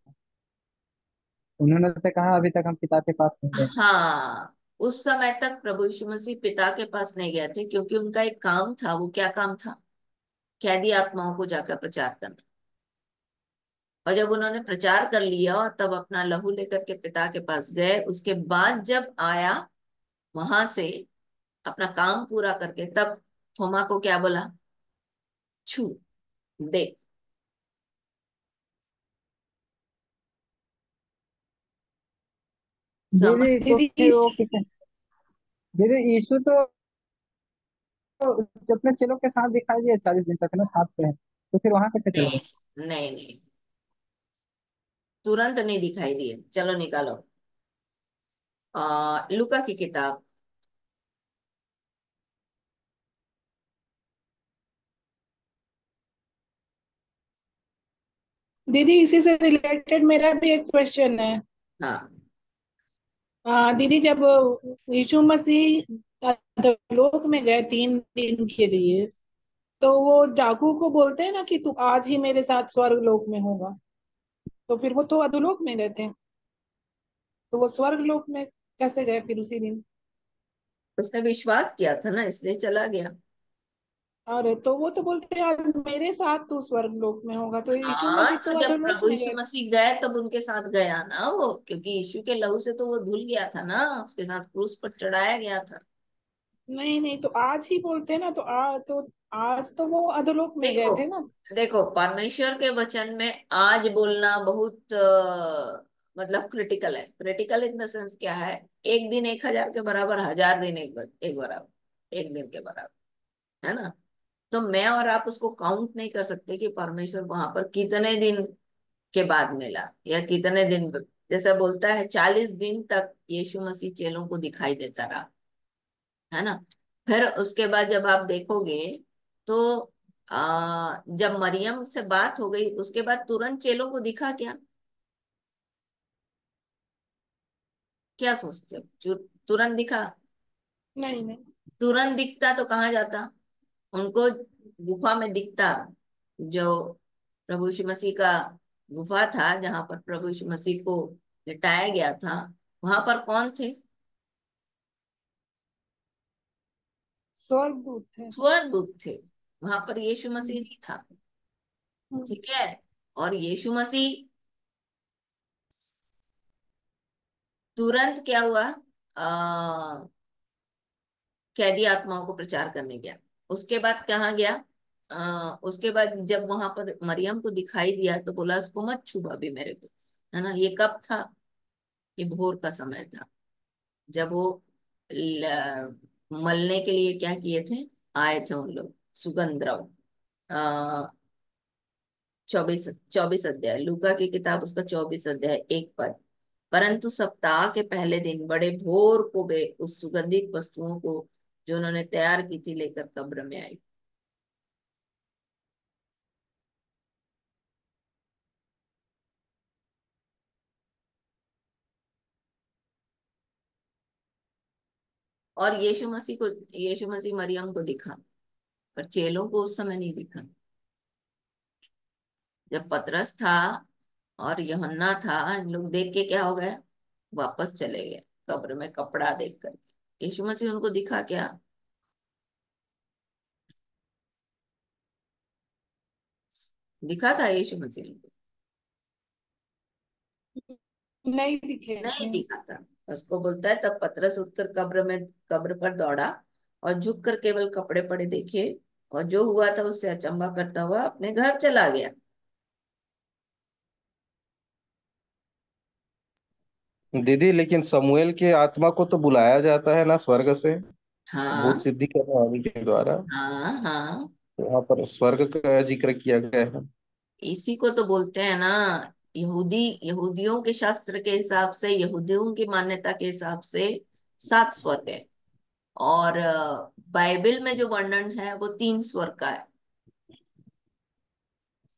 उन्होंने तो कहा अभी तक हम पिता के पास नहीं गए। हाँ, उस समय तक प्रभु यीशु मसीह पिता के पास नहीं गए थे, क्योंकि उनका एक काम था। वो क्या काम था? कैदी आत्माओं को जाकर प्रचार करना। और जब उन्होंने प्रचार कर लिया और तब अपना लहू लेकर के पिता के पास गए, उसके बाद जब आया वहां से अपना काम पूरा करके, तब थोमा को क्या बोला? छू, दे। समझ। दीदी तो दीदी फिर वो किसे, दीदी यीशु तो अपने चेलों के साथ दिखाई दिए 40 दिन तक ना, साथ पे है, तो फिर वहां कैसे चले नहीं गए? नहीं नहीं, तुरंत नहीं दिखाई दिए। चलो निकालो लूका की किताब। दीदी इसी से रिलेटेड मेरा भी एक क्वेश्चन है। हाँ। दीदी जब यीशु मसीह लोक में गए 3 दिन के लिए, तो वो डाकू को बोलते हैं ना कि तू आज ही मेरे साथ स्वर्ग लोक में होगा। तो फिर वो तो अधोलोक में गए थे, तो वो स्वर्ग लोक में कैसे गए फिर उसी दिन? उसने विश्वास किया था ना, इसलिए चला गया। अरे तो वो तो बोलते हैं आज मेरे साथ तू स्वर्ग लोक में होगा, तो यीशु हाँ, मसीह तो तो जब अधोलोक प्रभु में यीशु गए। मसीह गए तब उनके साथ गया ना वो, क्योंकि यीशु के लहू से तो वो धुल गया था ना, उसके साथ क्रूस पर चढ़ाया गया था। नहीं नहीं, तो आज ही बोलते हैं ना, तो आज तो वो अधोलोक में देखो, गए थे ना। देखो, परमेश्वर के वचन में आज बोलना बहुत मतलब क्रिटिकल है। क्रिटिकल इन द सेंस क्या है? एक दिन 1,000 के बराबर, 1,000 दिन एक बराबर, एक दिन के बराबर, है ना? तो मैं और आप उसको काउंट नहीं कर सकते कि परमेश्वर वहां पर कितने दिन के बाद मिला या कितने दिन। जैसा बोलता है 40 दिन तक यीशु मसीह चेलों को दिखाई देता रहा, है ना? फिर उसके बाद जब आप देखोगे तो जब मरियम से बात हो गई, उसके बाद तुरंत चेलों को दिखा क्या? क्या सोचते हो? तुरंत दिखा? नहीं नहीं। तुरंत दिखता तो कहाँ जाता? उनको गुफा में दिखता, जो प्रभु यीशु मसीह का गुफा था, जहां पर प्रभु यीशु मसीह को लिटाया गया था। वहां पर कौन थे? स्वर्गदूत थे। स्वर्गदूत थे। वहां पर यीशु मसीह नहीं था। हम्म। ठीक है। और यीशु मसीह तुरंत क्या हुआ? कैदी आत्माओं को प्रचार करने गया। उसके बाद कहाँ गया? उसके बाद जब वहां पर मरियम को दिखाई दिया तो बोला उसको मत छू अभी मेरे को, है ना? ये कब था? ये भोर का समय था, जब वो मलने के लिए क्या किए थे, आए थे उन लोग, सुगंध द्रव। 24 24 अध्याय, लूका की किताब, उसका 24 अध्याय 1 पद। परंतु सप्ताह के पहले दिन बड़े भोर को वे उस सुगंधित वस्तुओं को जो उन्होंने तैयार की थी लेकर कब्र में आई। और यीशु मसीह मरियम को दिखा, पर चेलों को उस समय नहीं दिखा। जब पतरस था और यूहन्ना था, इन लोग देख के क्या हो गए? वापस चले गए कब्र में कपड़ा देख करके। यीशु मसीह उनको दिखा क्या? दिखा था यीशु मसीह उनको? नहीं दिखे नहीं थे। दिखा था। उसको बोलता है, तब पतरस उठकर कब्र पर दौड़ा और झुक कर केवल कपड़े पड़े देखे, और जो हुआ था उससे अचंभा करता हुआ अपने घर चला गया। दीदी लेकिन समूएल के आत्मा को तो बुलाया जाता है ना स्वर्ग से, भूत हाँ सिद्धि करने वाले के द्वारा। हाँ हाँ। वहां पर स्वर्ग का जिक्र किया गया है। इसी को तो बोलते हैं ना, यहूदियों के शास्त्र के हिसाब से, यहूदियों की मान्यता के हिसाब से 7 स्वर्ग है। और बाइबल में जो वर्णन है वो 3 स्वर्ग का है।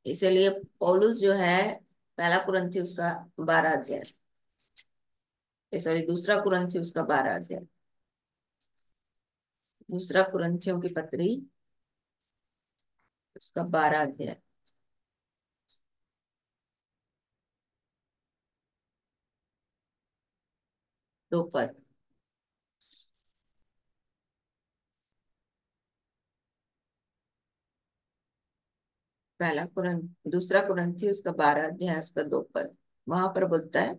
इसीलिए पौलुस जो है पहला कुरिन्थियों उसका 12 अध्याय, सॉरी दूसरा कुरिन्थियों उसका 12 अध्याय, दूसरा कुरिन्थियों की पत्री उसका 12 अध्याय। दो पद, दूसरा कुरिन्थियों उसका 12 अध्याय उसका 2 पद। वहां पर बोलता है,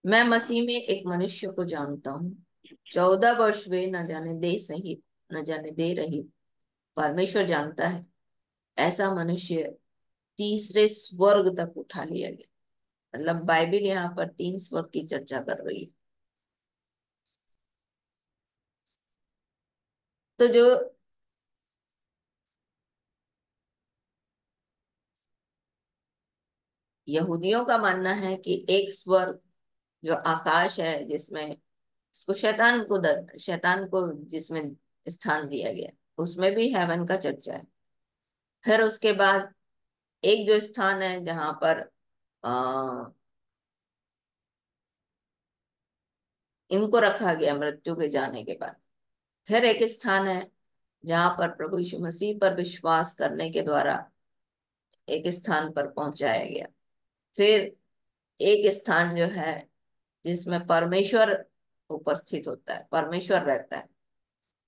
मैं मसीह में एक मनुष्य को जानता हूँ, 14 वर्ष वे न जाने दे सहित न जाने दे रही परमेश्वर जानता है, ऐसा मनुष्य तीसरे स्वर्ग तक उठा लिया गया। मतलब बाइबल यहाँ पर 3 स्वर्ग की चर्चा कर रही है। तो जो यहूदियों का मानना है कि एक स्वर्ग जो आकाश है, जिसमें इसको शैतान को जिसमें स्थान दिया गया, उसमें भी हेवन का चर्चा है। फिर उसके बाद एक जो स्थान है जहां पर इनको रखा गया मृत्यु के जाने के बाद। फिर एक स्थान है जहां पर प्रभु यीशु मसीह पर विश्वास करने के द्वारा एक स्थान पर पहुंचाया गया। फिर एक स्थान जो है जिसमें परमेश्वर उपस्थित होता है, परमेश्वर रहता है।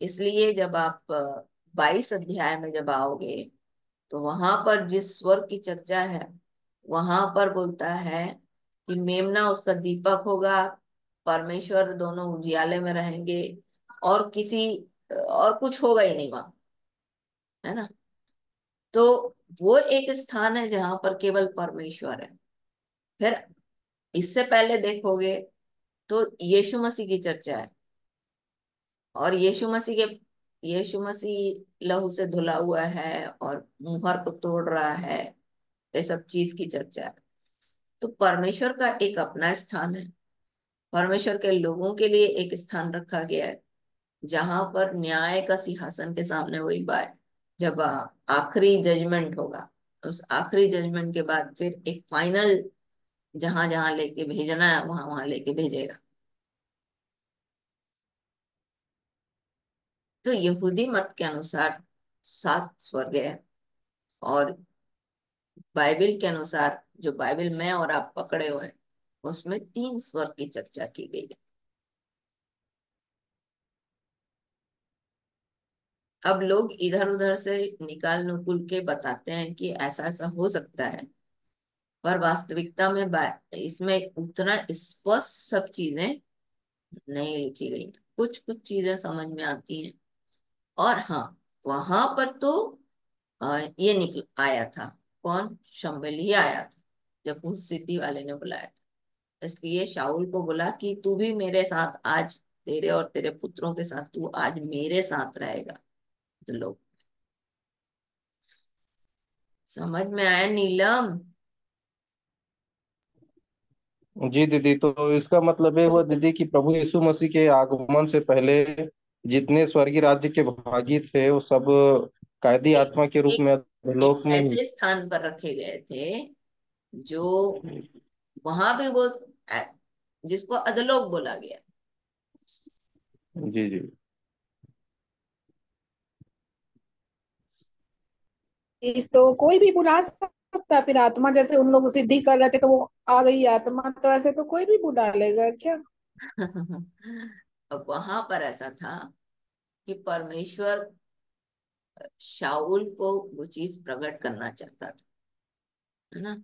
इसलिए जब आप 22 अध्याय में जब आओगे तो वहां पर जिस स्वर्ग की चर्चा है, वहां पर बोलता है कि मेमना उसका दीपक होगा, परमेश्वर दोनों उजियाले में रहेंगे, और किसी और कुछ होगा ही नहीं वहां, है ना। तो वो एक स्थान है जहां पर केवल परमेश्वर है। फिर इससे पहले देखोगे तो यीशु मसीह की चर्चा है, और यीशु मसीह लहू से धुला हुआ है और मुहर को तोड़ रहा है, ये सब चीज की चर्चा है। तो परमेश्वर का एक अपना स्थान है, परमेश्वर के लोगों के लिए एक स्थान रखा गया है जहां पर न्याय का सिंहासन के सामने वही बात, जब आखिरी जजमेंट होगा, उस आखिरी जजमेंट के बाद फिर एक फाइनल जहां जहां लेके भेजना है वहां वहां लेके भेजेगा। तो यहूदी मत के अनुसार 7 स्वर्ग है, और बाइबल के अनुसार जो बाइबल में और आप पकड़े हुए हैं उसमें 3 स्वर्ग की चर्चा की गई है। अब लोग इधर उधर से निकाल नुकुल के बताते हैं कि ऐसा ऐसा हो सकता है, पर वास्तविकता में इसमें उतना स्पष्ट सब चीजें नहीं लिखी गई। कुछ कुछ चीजें समझ में आती हैं। और हाँ, वहां पर तो ये निकल आया था, कौन, शम्बेल ही आया था जब उस सिद्धि वाले ने बुलाया था। इसलिए शाऊल को बोला कि तू भी मेरे साथ आज, तेरे और तेरे पुत्रों के साथ तू आज मेरे साथ रहेगा। तो लोग, समझ में आया नीलम? जी दीदी, तो इसका मतलब ये हुआ दीदी कि प्रभु यीशु मसीह के आगमन से पहले जितने स्वर्गीय राज्य के भागी थे वो सब कैदी एक आत्मा के रूप एक में एक लोक में ही। ऐसे स्थान पर रखे गए थे जो वहां पे वो जिसको अधलोक बोला गया। जी जी। तो कोई भी बुला सकता है फिर आत्मा, जैसे उन लोग सिद्धि कर रहे थे तो वो आ गई आत्मा, तो ऐसे तो कोई भी बुला लेगा क्या? अब वहां पर ऐसा था कि परमेश्वर शाऊल को वो चीज प्रकट करना चाहता था, है ना।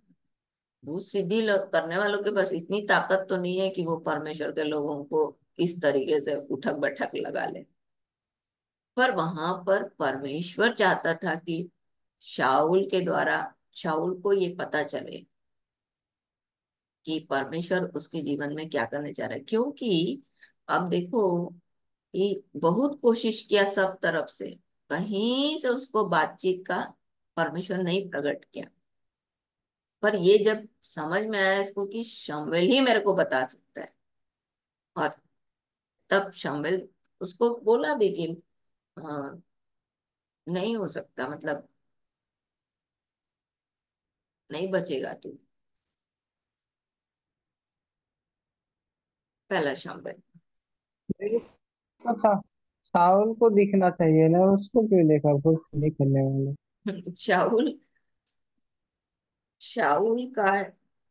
भूत सिद्धि करने वालों के पास इतनी ताकत तो नहीं है कि वो परमेश्वर के लोगों को इस तरीके से उठक बैठक लगा ले। पर वहां पर परमेश्वर चाहता था कि शाऊल के द्वारा शाऊल को ये पता चले कि परमेश्वर उसके जीवन में क्या करने चाह रहा है। क्योंकि अब देखो, ये बहुत कोशिश किया सब तरफ से, कहीं से उसको बातचीत का परमेश्वर नहीं प्रकट किया। पर ये जब समझ में आया इसको कि शमूएल ही मेरे को बता सकता है, और तब शमूएल उसको बोला भी कि हाँ, नहीं हो सकता, मतलब नहीं बचेगा तू। पहला शामिल। अच्छा, शाऊल को दिखना चाहिए ना, उसको क्यों देखा, वो नहीं करने वाला। शाऊल शाऊल का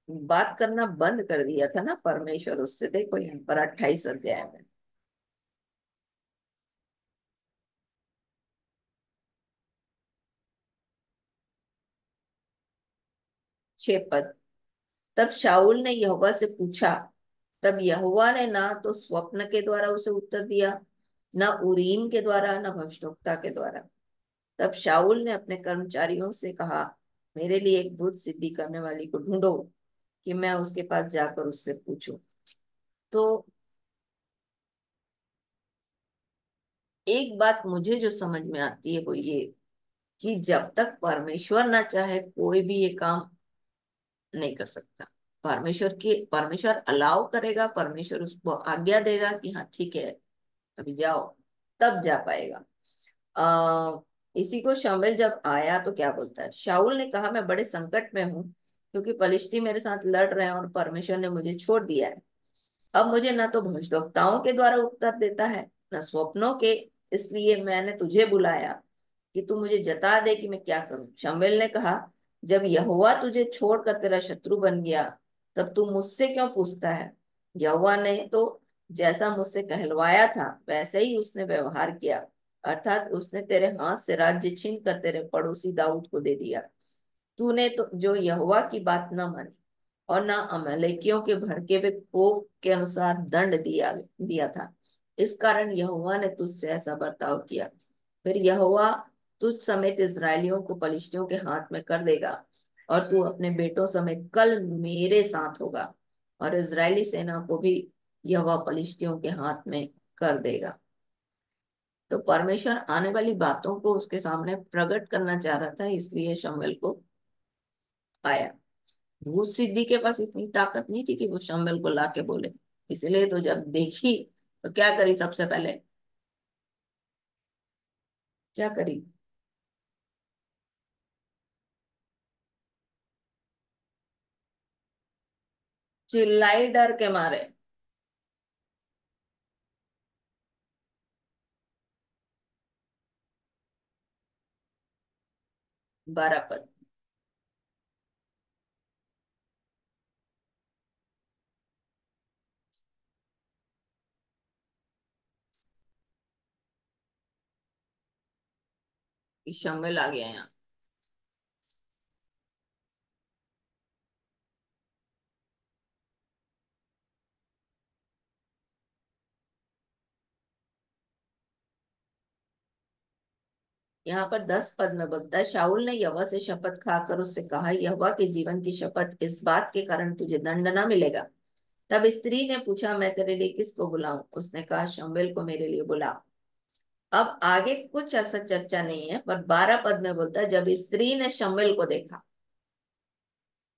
बात करना बंद कर दिया था ना परमेश्वर उससे। देखो यहाँ पर 28 अध्याय में, 6 पद। तब शाऊल ने यहोवा से पूछा, तब यहोवा ने ना तो स्वप्न के द्वारा उसे उत्तर दिया, न उरीम के द्वारा, न भविष्यद्वक्ता के द्वारा। तब शाऊल ने अपने कर्मचारियों से कहा, मेरे लिए एक भूत सिद्धि करने वाली को ढूंढो कि मैं उसके पास जाकर उससे पूछूं। तो एक बात मुझे जो समझ में आती है वो ये, कि जब तक परमेश्वर ना चाहे कोई भी ये काम नहीं कर सकता। परमेश्वर अलाउ करेगा, परमेश्वर उसको आज्ञा देगा कि हाँ ठीक है अभी जाओ, तब जा पाएगा। इसी को शमूएल जब आया तो क्या बोलता है, शाऊल ने कहा, मैं बड़े संकट में हूँ क्योंकि पलिश्ती मेरे साथ लड़ रहे हैं और परमेश्वर ने मुझे छोड़ दिया है। अब मुझे ना तो भविष्यद्वक्ताओं के द्वारा उत्तर देता है, न स्वप्नों के, इसलिए मैंने तुझे बुलाया कि तू मुझे जता दे कि मैं क्या करूं। शमूएल ने कहा, जब यहोवा तुझे छोड़कर तेरा शत्रु बन गया तब तू मुझसे क्यों पूछता है। यहोवा ने तो जैसा मुझसे कहलवाया था वैसे ही उसने व्यवहार किया, अर्थात उसने तेरे हाथ से राज्य छीन कर तेरे पड़ोसी दाऊद को दे दिया। तूने तो जो यहोवा की बात न मानी और ना अमालेकियों के भड़के हुए कोप के अनुसार दंड दिया दिया था, इस कारण यहोवा ने तुझसे ऐसा बर्ताव किया। फिर यहोवा तुझ समेत इस्राएलियों को पलिश्तियों के हाथ में कर देगा और तू अपने बेटों समेत कल मेरे साथ होगा, और इस्राएली सेना को भी यहोवा पलिश्तियों के हाथ में कर देगा। तो परमेश्वर आने वाली बातों को उसके सामने प्रकट करना चाह रहा था, इसलिए शमूएल को आया। भूत सिद्धि के पास इतनी ताकत नहीं थी कि वो शमूएल को लाके बोले। इसलिए तो जब देखी तो क्या करी, सबसे पहले क्या करी, चिल्लाई डर के मारे। 12 पद। कि शमूएल आ गया यहाँ। यहाँ पर 10 पद में बोलता है, शाऊल ने यहोवा से शपथ खाकर उससे कहा, यहोवा के जीवन की शपथ, इस बात के कारण तुझे दंड न मिलेगा। तब स्त्री ने पूछा, मैं तेरे लिए किसको बुलाऊं। उसने कहा, शमूएल को मेरे लिए बुला। अब आगे कुछ ऐसा चर्चा नहीं है, पर 12 पद में बोलता है, जब स्त्री ने शमूएल को देखा,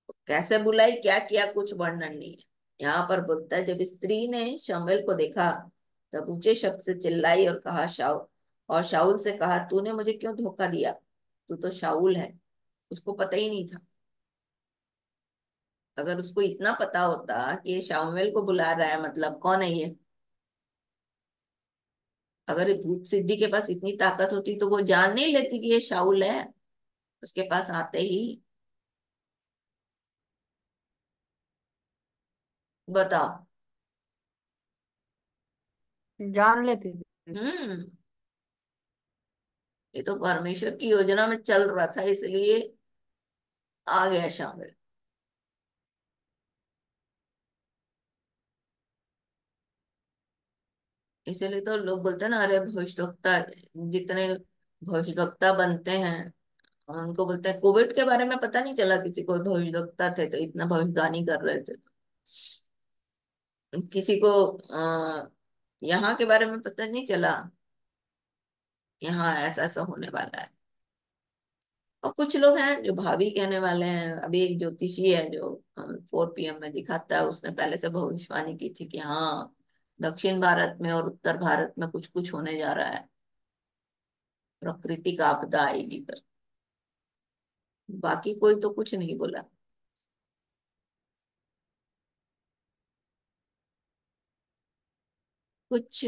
तो कैसे बुलाई क्या किया कुछ वर्णन नहीं है। यहाँ पर बोलता है, जब स्त्री ने शमूएल को देखा तब ऊंचे शब्द से चिल्लाई और कहा, शाऊल, और शाऊल से कहा, तूने मुझे क्यों धोखा दिया, तू तो शाऊल है। उसको पता ही नहीं था। अगर उसको इतना पता होता कि ये शामुएल को बुला रहा है, मतलब कौन है ये, अगर ये भूत सिद्धि के पास इतनी ताकत होती तो वो जान नहीं लेती कि ये शाऊल है उसके पास आते ही। बताओ। जान लेती थी। हम्म। ये तो परमेश्वर की योजना में चल रहा था, इसलिए आ गया शामिल। इसीलिए तो लोग बोलते हैं ना, अरे भविष्यवक्ता, जितने भविष्यवक्ता बनते हैं उनको बोलते हैं, कोविड के बारे में पता नहीं चला किसी को, भविष्यवक्ता थे तो इतना भविष्यवाणी कर रहे थे। किसी को यहाँ के बारे में पता नहीं चला, यहाँ ऐसा ऐसा होने वाला है। और कुछ लोग हैं जो भाभी कहने वाले हैं। अभी एक ज्योतिषी है जो 4 PM में दिखाता है, उसने पहले से भविष्यवाणी की थी कि हाँ दक्षिण भारत में और उत्तर भारत में कुछ कुछ होने जा रहा है, प्राकृतिक आपदा आएगी कर। बाकी कोई तो कुछ नहीं बोला। कुछ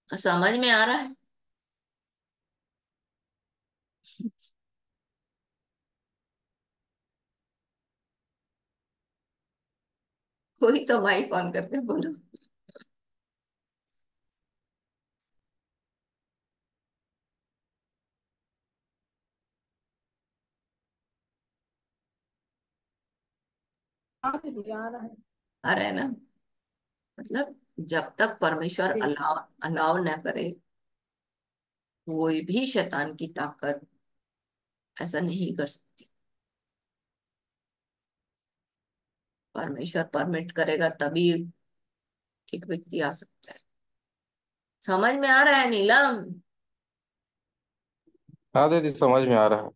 समझ में आ रहा है? कोई तो माइक ऑन करके बोलो। हाँ दीदी आ रहा है। आ रहा है ना? मतलब जब तक परमेश्वर जी अलाव अलाव न करे, कोई भी शैतान की ताकत ऐसा नहीं कर सकती। परमेश्वर परमिट करेगा तभी एक व्यक्ति आ सकता है। समझ में आ रहा है नीलम? हाँ दीदी समझ में आ रहा है।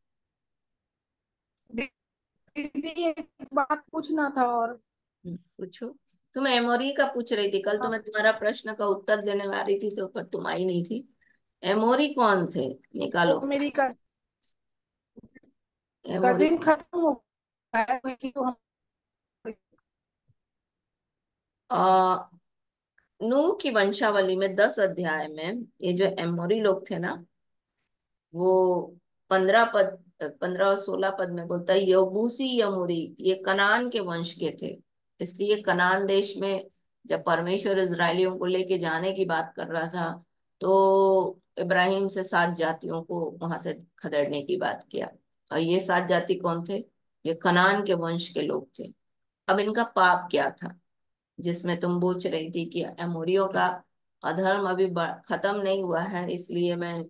दीदी एक बात पूछना था और पूछो। तुम एमोरी का पूछ रही थी कल, तो मैं तुम्हारा प्रश्न का उत्तर देने वाली थी, तो पर तुम आई नहीं थी। एमोरी कौन थे? वो निकालो। मेरी एमोरी कजिन खत्म हो गया है, तो हम आ, नूह की वंशावली में 10 अध्याय में ये जो एमोरी लोग थे ना, वो 15 पद, 15 और 16 पद में बोलता है यबूसी यमूरी, ये कनान के वंश के थे। इसलिए कनान देश में जब परमेश्वर इजरायलियों को लेके जाने की बात कर रहा था, तो इब्राहिम से 7 जातियों को वहां से खदेड़ने की बात किया। और ये 7 जाति कौन थे? ये कनान के वंश के लोग थे। अब इनका पाप क्या था, जिसमें तुम पूछ रही थी कि एमोरियों का अधर्म अभी खत्म नहीं हुआ है, इसलिए मैं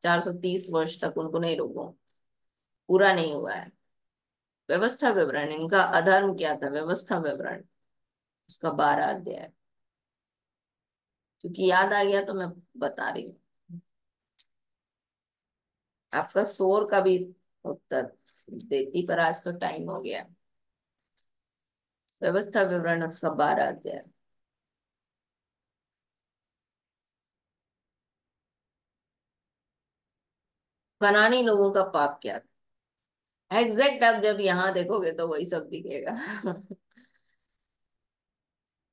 430 वर्ष तक उनको नहीं रोकूं, पूरा नहीं हुआ है। व्यवस्था विवरण, इनका अधर्म क्या था, व्यवस्था विवरण उसका 12 अध्याय। क्योंकि याद आ गया तो मैं बता रही हूँ। आपका शोर का भी उत्तर देती, पर आज तो टाइम हो गया। व्यवस्था विवरण उसका 12 अध्याय। कनानी लोगों का पाप क्या था एग्जैक्ट, आप जब यहाँ देखोगे तो वही सब दिखेगा।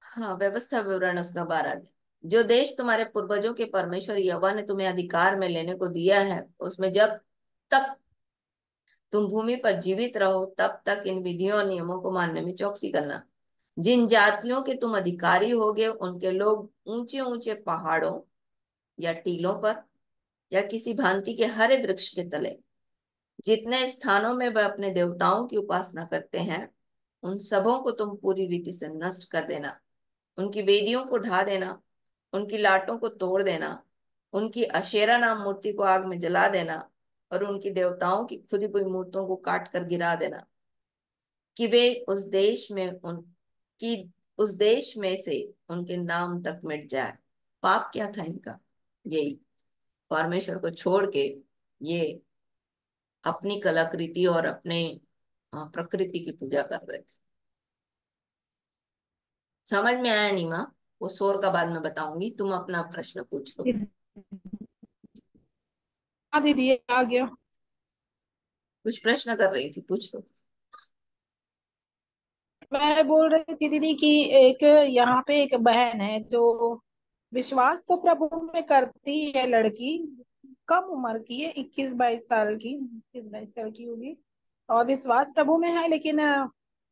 हाँ, व्यवस्था विवरण उसका 12 अध्याय। जो देश तुम्हारे पूर्वजों के परमेश्वर यहोवा ने तुम्हें अधिकार में लेने को दिया है, उसमें जब तक तुम भूमि पर जीवित रहो तब तक इन विधियों और नियमों को मानने में चौकसी करना। जिन जातियों के तुम अधिकारी होगे, उनके लोग ऊंचे ऊंचे पहाड़ों या टीलों पर या किसी भांति के हरे वृक्ष के तले, जितने स्थानों में वह अपने देवताओं की उपासना करते हैं, उन सबों को तुम पूरी रीति से नष्ट कर देना। उनकी वेदियों को ढा देना, उनकी लाटों को तोड़ देना, उनकी अशेरा नाम मूर्ति को आग में जला देना, और उनकी देवताओं की खुदी हुई मूर्तों को काट कर गिरा देना, कि वे उस देश में से उनके नाम तक मिट जाए। पाप क्या था इनका? यही, परमेश्वर को छोड़ के ये अपनी कलाकृति और अपने प्रकृति की पूजा कर रहे थे। समझ में आया नहीं माँ? वो शोर का बाद में बताऊंगी, तुम अपना प्रश्न पूछो। हाँ दीदी ये आ गया। कुछ प्रश्न कर रही थी, पूछो। मैं बोल रही थी दीदी कि एक यहाँ पे एक बहन है जो विश्वास तो प्रभु में करती है, लड़की कम उम्र की है, 21-22 साल की, 21-22 साल की होगी, और विश्वास प्रभु में है, लेकिन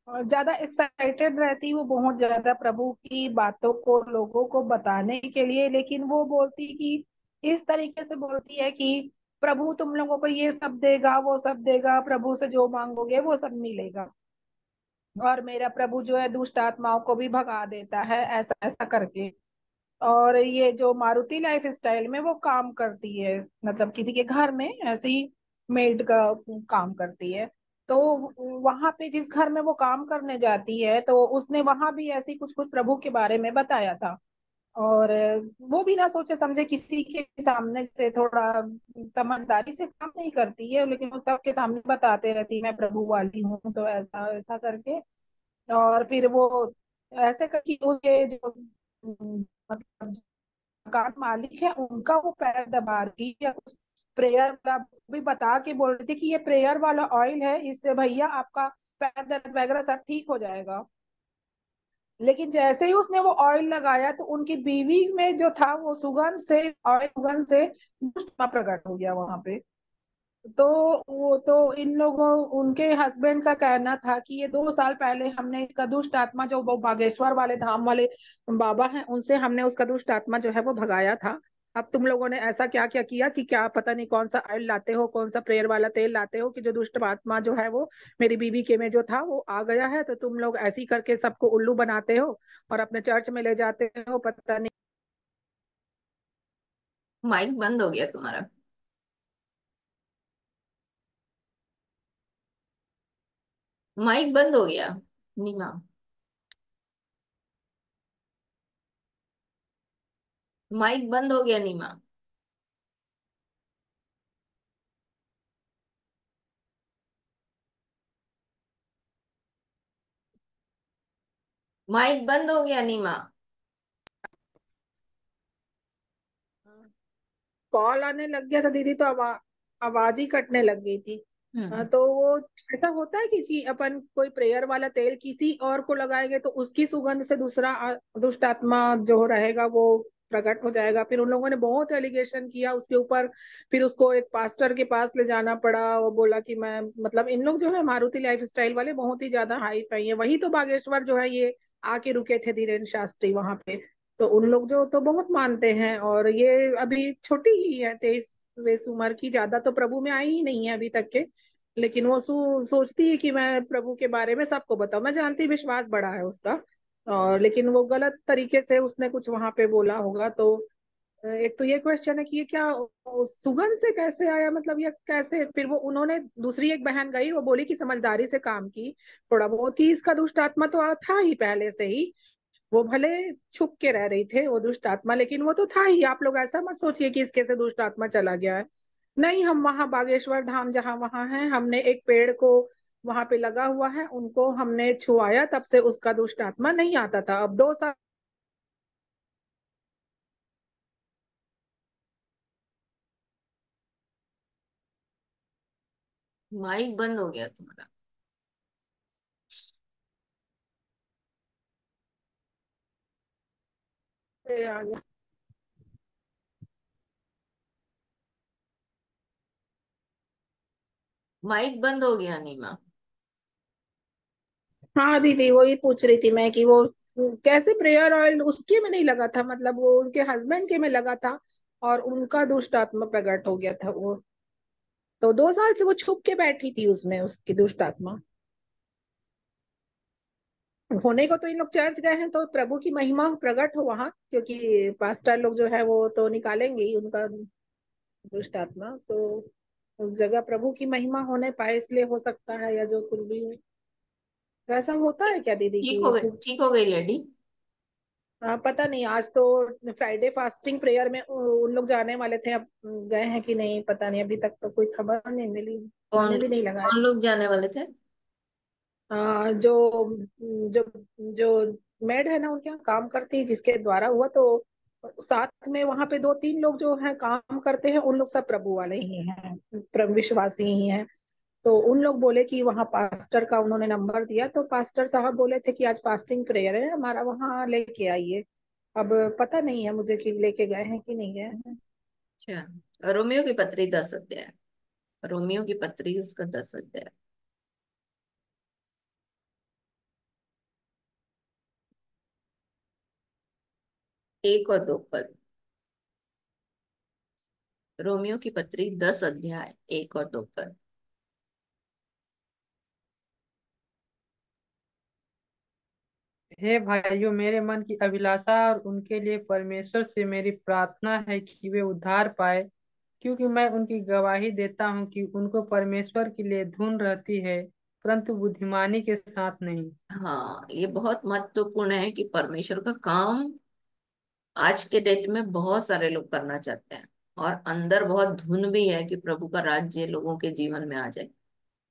ज्यादा एक्साइटेड रहती वो बहुत ज्यादा प्रभु की बातों को लोगों को बताने के लिए। लेकिन वो बोलती कि इस तरीके से बोलती है कि प्रभु तुम लोगों को ये सब देगा वो सब देगा, प्रभु से जो मांगोगे वो सब मिलेगा, और मेरा प्रभु जो है दुष्ट आत्माओं को भी भगा देता है, ऐसा ऐसा करके। और ये जो मारुति लाइफ स्टाइल में वो काम करती है, मतलब किसी के घर में ऐसी मेड का काम करती है। तो वहां पे जिस घर में वो काम करने जाती है, तो उसने वहां भी ऐसी कुछ कुछ प्रभु के बारे में बताया था। और वो बिना सोचे समझे किसी के सामने से थोड़ा समझदारी से काम नहीं करती है, लेकिन वो सबके सामने बताते रहती है मैं प्रभु वाली हूँ, तो ऐसा ऐसा करके। और फिर वो ऐसे करके उसके जो मतलब मकान मालिक है उनका वो पैर दबा रही है, या कुछ प्रेयर वाला भी बता के बोल रही थी कि ये प्रेयर वाला ऑयल है, इससे भैया आपका पैर दर्द वगैरह सब ठीक हो जाएगा। लेकिन जैसे ही उसने वो ऑयल लगाया तो उनकी बीवी में जो था वो सुगंध से, ऑयल सुगंध से दुष्ट आत्मा प्रकट हो गया वहां पे। तो वो तो इन लोगों, उनके हस्बैंड का कहना था कि ये 2 साल पहले हमने इसका दुष्ट आत्मा, जो वो बागेश्वर वाले धाम वाले बाबा हैं, उनसे हमने उसका दुष्ट आत्मा जो है वो भगाया था। अब तुम लोगों ने ऐसा क्या क्या किया कि क्या पता नहीं कौन सा ऑयल लाते हो, कौन सा प्रेयर वाला तेल लाते हो कि जो दुष्ट आत्मा जो है वो मेरी बीवी के में जो था वो आ गया है, तो तुम लोग ऐसी करके सबको उल्लू बनाते हो और अपने चर्च में ले जाते हो, पता नहीं। माइक बंद हो गया तुम्हारा। माइक बंद हो गया नीमा। माइक बंद हो गया नीमा। माइक बंद हो गया नीमा। कॉल आने लग गया था दीदी, तो आवाज ही कटने लग गई थी। हम्म। तो वो ऐसा होता है कि जी अपन कोई प्रेयर वाला तेल किसी और को लगाएंगे तो उसकी सुगंध से दूसरा दुष्ट आत्मा जो रहेगा वो प्रकट हो जाएगा। फिर उन लोगों ने बहुत एलिगेशन किया उसके ऊपर। फिर उसको एक पास्टर के पास ले जाना पड़ा। वो बोला कि मैं, मतलब इन लोग जो है मारुति लाइफ स्टाइल वाले बहुत ही ज्यादा हाई फाई है। वही तो बागेश्वर जो है ये आके रुके थे धीरेन्द्र शास्त्री वहां पे। तो उन लोग जो तो बहुत मानते हैं, और ये अभी छोटी ही है, 23 उम्र की, ज्यादा तो प्रभु में आई ही नहीं है अभी तक के। लेकिन वो सोचती है कि मैं प्रभु के बारे में सबको बताऊं। मैं जानती, विश्वास बड़ा है उसका। और लेकिन वो गलत तरीके से उसने कुछ वहां पे बोला होगा। तो एक तो ये क्वेश्चन है कि ये क्या सुगंध से कैसे आया, मतलब ये कैसे। फिर वो उन्होंने, दूसरी एक बहन गई, वो बोली कि समझदारी से काम की थोड़ा बहुत, कि इसका दुष्ट आत्मा तो था ही पहले से ही। वो भले छुप के रह रही थे वो दुष्ट आत्मा, लेकिन वो तो था ही। आप लोग ऐसा मत सोचिए कि इसके से दुष्ट आत्मा चला गया है। नहीं, हम वहां बागेश्वर धाम जहां वहां हैं, हमने एक पेड़ को वहां पे लगा हुआ है, उनको हमने छुआया, तब से उसका दुष्ट आत्मा नहीं आता था। अब 2 साल। माइक बंद हो गया तुम्हारा। से आ गया। माइक बंद हो गया नीमा। हाँ दीदी, वही पूछ रही थी मैं कि वो कैसे प्रेयर ऑयल उसके में नहीं लगा था, मतलब वो उनके हस्बैंड के में लगा था और उनका दुष्ट आत्मा प्रकट हो गया था वो। तो 2 साल से वो छुप के बैठी थी उसमें, उसकी दुष्ट आत्मा। होने को तो इन लोग चर्च गए हैं तो प्रभु की महिमा प्रकट हो वहां, क्योंकि पास्टर लोग जो है वो तो निकालेंगे ही उनका दुष्ट आत्मा। तो उस जगह प्रभु की महिमा होने पाए, इसलिए हो सकता है, या जो कुछ भी हो। वैसा होता है क्या दीदी ठीक की हो गई, ठीक हो गई लेडी। पता नहीं। आज तो फ्राइडे फास्टिंग प्रेयर में उन लोग जाने वाले थे, अब गए हैं कि नहीं पता नहीं, अभी तक तो कोई खबर नहीं मिली। कौन मैंने भी नहीं लगाया। कौन लोग जाने वाले थे? जो जो जो मेड है ना, उनके यहाँ काम करती है, जिसके द्वारा हुआ। तो साथ में वहां पे 2-3 लोग जो हैं काम करते हैं, उन लोग सब प्रभु वाले ही हैं, प्रभु विश्वासी ही हैं। तो उन लोग बोले कि वहाँ पास्टर का उन्होंने नंबर दिया, तो पास्टर साहब बोले थे कि आज फास्टिंग प्रेयर है हमारा, वहाँ लेके आइए। अब पता नहीं है मुझे कि लेके गए हैं कि नहीं गए हैं। अच्छा, रोमियो की पत्री 10 अध्याय। रोमियो की पत्री उसका 10 अध्याय। एक और दो पद। रोमियो की पत्री 10 अध्याय 1 और 2 पद। हे भाइयों, मेरे मन की अभिलाषा और उनके लिए परमेश्वर से मेरी प्रार्थना है कि वे उद्धार पाए, क्योंकि मैं उनकी गवाही देता हूँ कि उनको परमेश्वर के लिए धुन रहती है, परंतु बुद्धिमानी के साथ नहीं। हाँ, ये बहुत महत्वपूर्ण है कि परमेश्वर का काम आज के डेट में बहुत सारे लोग करना चाहते हैं, और अंदर बहुत धुन भी है कि प्रभु का राज्य लोगों के जीवन में आ जाए।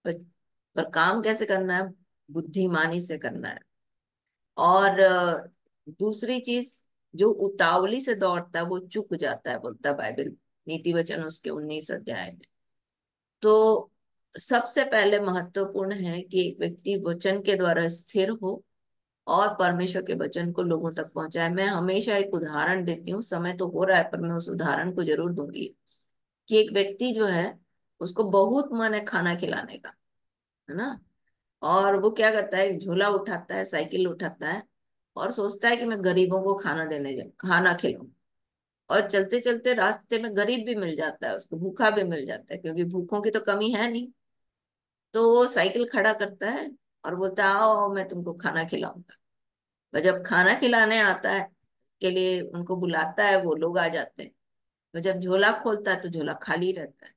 पर, पर काम कैसे करना है? बुद्धिमानी से करना है। और दूसरी चीज, जो उतावली से दौड़ता है वो चूक जाता है, बोलता है बाइबल, नीति वचन उसके 19 अध्याय में। तो सबसे पहले महत्वपूर्ण है कि एक व्यक्ति वचन के द्वारा स्थिर हो, और परमेश्वर के वचन को लोगों तक पहुंचाए। मैं हमेशा एक उदाहरण देती हूँ, समय तो हो रहा है पर मैं उस उदाहरण को जरूर दूंगी, कि एक व्यक्ति जो है उसको बहुत मन है खाना खिलाने का, है ना। और वो क्या करता है, एक झोला उठाता है, साइकिल उठाता है और सोचता है कि मैं गरीबों को खाना देने जाऊँ, खाना खिलाऊं। और चलते चलते रास्ते में गरीब भी मिल जाता है उसको, भूखा भी मिल जाता है, क्योंकि भूखों की तो कमी है नहीं। तो वो साइकिल खड़ा करता है और बोलता है आओ आओ, मैं तुमको खाना खिलाऊंगा। और जब खाना खिलाने आता है के लिए उनको बुलाता है, वो लोग आ जाते हैं। तो जब झोला खोलता है तो झोला खाली रहता है।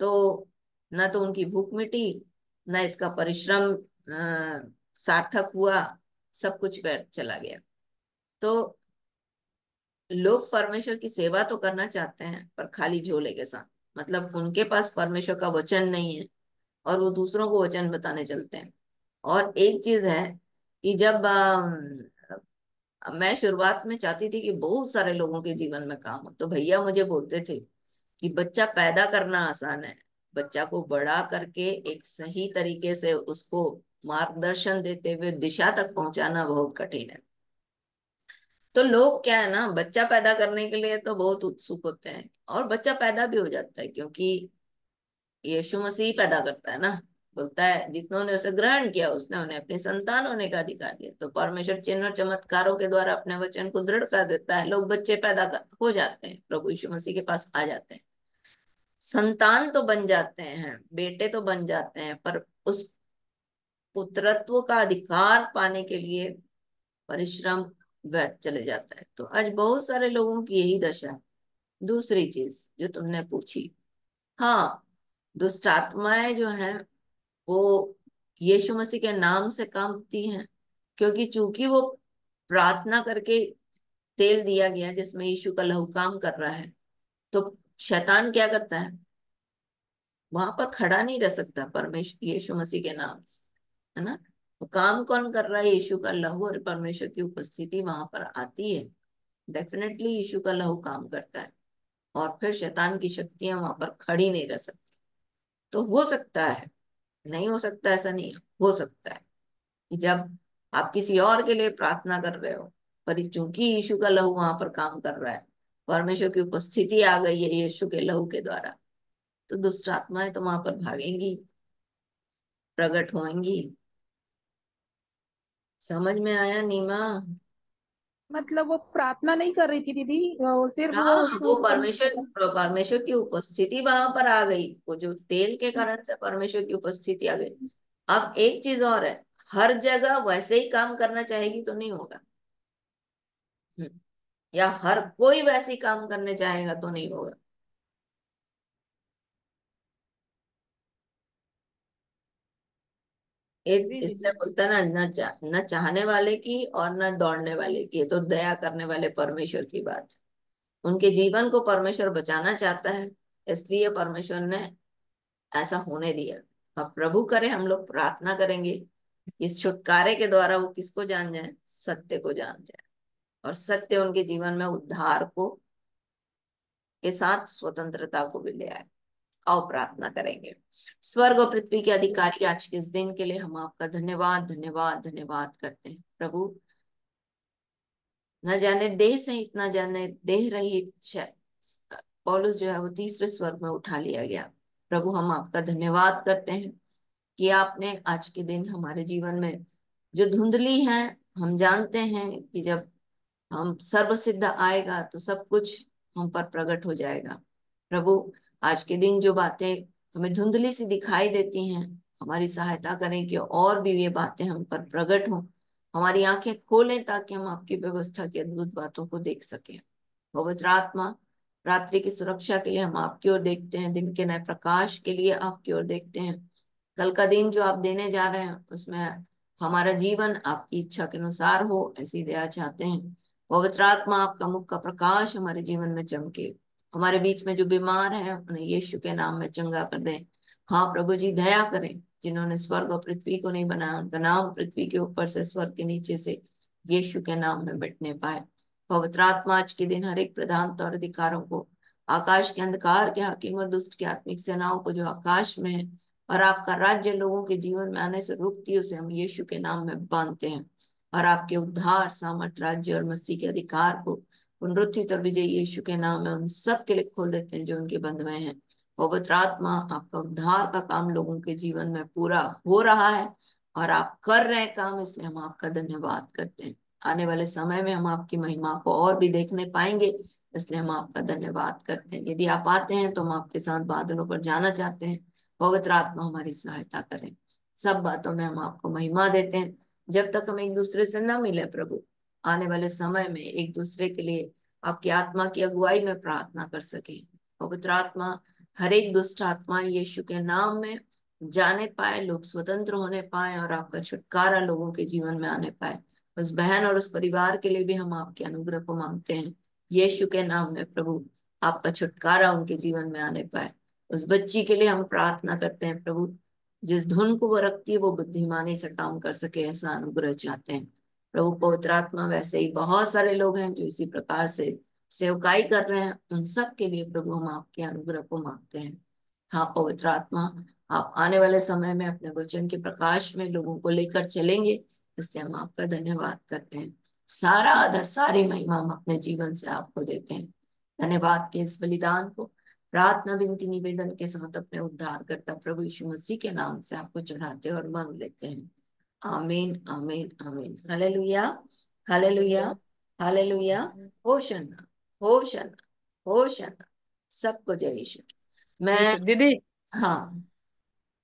तो ना तो उनकी भूख मिटी, ना इसका परिश्रम सार्थक हुआ, सब कुछ व्यर्थ चला गया। तो लोग परमेश्वर की सेवा तो करना चाहते हैं पर खाली झोले के साथ, मतलब उनके पास परमेश्वर का वचन नहीं है और वो दूसरों को वचन बताने चलते हैं। और एक चीज है कि जब मैं शुरुआत में चाहती थी कि बहुत सारे लोगों के जीवन में काम हो, तो भैया मुझे बोलते थे कि बच्चा पैदा करना आसान है, बच्चा को बड़ा करके एक सही तरीके से उसको मार्गदर्शन देते हुए दिशा तक पहुंचाना बहुत कठिन है। तो लोग क्या है ना, बच्चा पैदा करने के लिए तो बहुत उत्सुक होते हैं और बच्चा पैदा भी हो जाता है, क्योंकि यीशु मसीह पैदा करता है ना। बोलता है जितनों ने उसे ग्रहण किया उसने उन्हें अपनी संतान होने का अधिकार दिया। तो परमेश्वर चिन्ह और चमत्कारों के द्वारा अपने वचन को दृढ़ कर देता है, लोग बच्चे हो जाते हैं, प्रभु यीशु मसीह के पास आ जाते हैं, संतान तो बन जाते हैं, बेटे तो बन जाते हैं, पर उस पुत्रत्व का अधिकार पाने के लिए परिश्रम व्यर्थ चले जाता है। तो आज बहुत सारे लोगों की यही दशा है। दूसरी चीज जो तुमने पूछी, हाँ, दुष्ट आत्माएं जो हैं वो यीशु मसीह के नाम से कांपती हैं, क्योंकि चूंकि वो प्रार्थना करके तेल दिया गया जिसमें यीशु का लहू काम कर रहा है, तो शैतान क्या करता है, वहां पर खड़ा नहीं रह सकता परमेश्वर यीशु मसीह के नाम से, है ना। तो काम कौन कर रहा है, यीशु का लहू और परमेश्वर की उपस्थिति वहां पर आती है, डेफिनेटली यीशु का लहू काम करता है और फिर शैतान की शक्तियां वहां पर खड़ी नहीं रह सकती। तो हो सकता है, नहीं हो सकता ऐसा नहीं है, हो सकता है कि जब आप किसी और के लिए प्रार्थना कर रहे हो, पर चूंकि यीशु का लहू वहां पर काम कर रहा है, परमेश्वर की उपस्थिति आ गई है यीशु के लहू के द्वारा, तो दुष्ट आत्माएं तो वहां पर भागेंगी, प्रकट होंगी। समझ में आया नीमा? मतलब वो प्रार्थना नहीं कर रही थी दीदी, वो सिर्फ वो हाँ, वो परमेश्वर उसको परमेश्वर की उपस्थिति वहां पर आ गई, वो जो तेल के कारण से परमेश्वर की उपस्थिति आ गई। अब एक चीज और है, हर जगह वैसे ही काम करना चाहेगी तो नहीं होगा। या हर कोई वैसे ही काम करने चाहेगा तो नहीं होगा। जी इसलिए दीदी। बोलता है ना, न चाहने वाले की और न दौड़ने वाले की, ये तो दया करने वाले परमेश्वर की बात है। उनके जीवन को परमेश्वर बचाना चाहता है, इसलिए परमेश्वर ने ऐसा होने दिया। अब प्रभु करे, हम लोग प्रार्थना करेंगे इस छुटकारे के द्वारा वो किसको जान जाए, सत्य को जान जाए, और सत्य उनके जीवन में उद्धार को के साथ स्वतंत्रता को भी ले आए। आओ प्रार्थना करेंगे। स्वर्ग और पृथ्वी के अधिकारी, आज के इस दिन के लिए हम आपका धन्यवाद धन्यवाद धन्यवाद करते हैं प्रभु। न जाने देह सहित न जाने देह रहित पौलुस जो है वो तीसरे स्वर्ग में उठा लिया गया। प्रभु हम आपका धन्यवाद करते हैं कि आपने आज के दिन हमारे जीवन में जो धुंधली है, हम जानते हैं कि जब हम सर्व सिद्ध आएगा तो सब कुछ हम पर प्रकट हो जाएगा। प्रभु आज के दिन जो बातें हमें धुंधली सी दिखाई देती हैं, हमारी सहायता करें कि और भी ये बातें हम पर प्रकट हों, हमारी आंखें खोलें ताकि हम आपकी व्यवस्था की अद्भुत बातों को देख सकें। पवित्र आत्मा, रात्रि की सुरक्षा के लिए हम आपकी ओर देखते हैं, दिन के नए प्रकाश के लिए आपकी ओर देखते हैं। कल का दिन जो आप देने जा रहे हैं उसमें हमारा जीवन आपकी इच्छा के अनुसार हो, ऐसी दया चाहते हैं। पवित्र आत्मा, आपका मुख का प्रकाश हमारे जीवन में चमके, हमारे बीच में जो बीमार है उन्हें यीशु के नाम में चंगा कर दें। हाँ प्रभु जी, दया करें, जिन्होंने स्वर्ग और पृथ्वी को नहीं बनाया उनका नाम पृथ्वी के ऊपर से, स्वर्ग के नीचे से यीशु के नाम में मिटने पाए। पवित्र आत्मा आज के दिन हर एक प्रधानता और अधिकारों को, आकाश के अंधकार के हाकिम और दुष्ट की आत्मिक सेनाओं को जो आकाश में है, और आपका राज्य लोगों के जीवन में आने से रोकती है, उसे हम यीशु के नाम में बांधते हैं। और आपके उद्धार, सामर्थ, राज्य और मसीह के अधिकार को पुनरुत्थित और विजयी यीशु के नाम में उन सब के लिए खोल देते हैं जो उनके बंद में हैं। पवित्र आत्मा, आपका उद्धार का काम लोगों के जीवन में पूरा हो रहा है और आप कर रहे हैं काम, इसलिए हम आपका धन्यवाद करते हैं। आने वाले समय में हम आपकी महिमा को और भी देखने पाएंगे, इसलिए हम आपका धन्यवाद करते हैं। यदि आप आते हैं तो हम आपके साथ बादलों पर जाना चाहते हैं। पवित्र आत्मा हमारी सहायता करें। सब बातों में हम आपको महिमा देते हैं। जब तक हम एक दूसरे से न मिले प्रभु, आने वाले समय में एक दूसरे के लिए आपकी आत्मा की अगुवाई में प्रार्थना कर सके। पवित्र आत्मा, हर एक दुष्ट आत्मा यीशु के नाम में जाने पाए, लोग स्वतंत्र होने पाए और आपका छुटकारा लोगों के जीवन में आने पाए। उस बहन और उस परिवार के लिए भी हम आपके अनुग्रह को मांगते हैं यीशु के नाम में प्रभु, आपका छुटकारा उनके जीवन में आने पाए। उस बच्ची के लिए हम प्रार्थना करते हैं प्रभु, जिस धुन को वो रखती है वो बुद्धिमानी से काम कर सके, ऐसा अनुग्रह चाहते हैं प्रभु। पवित्र आत्मा, वैसे ही बहुत सारे लोग हैं जो इसी प्रकार से सेवकाई कर रहे हैं, उन सब के लिए प्रभु हम आपके अनुग्रह को मांगते हैं। हाँ पवित्र आत्मा, आप आने वाले समय में अपने वचन के प्रकाश में लोगों को लेकर चलेंगे, इसलिए हम आपका धन्यवाद करते हैं। सारा आदर, सारी महिमा हम अपने जीवन से आपको देते हैं। धन्यवाद के इस बलिदान को प्रार्थना, विनती, निवेदन के साथ अपने उद्धार करता प्रभु यीशु मसीह के नाम से आपको चढ़ाते और मांग लेते हैं। Amen, amen, amen. Hallelujah, hallelujah, hallelujah. Hosanna, hosanna, hosanna. सबको जय यीशु। मैं दीदी हाँ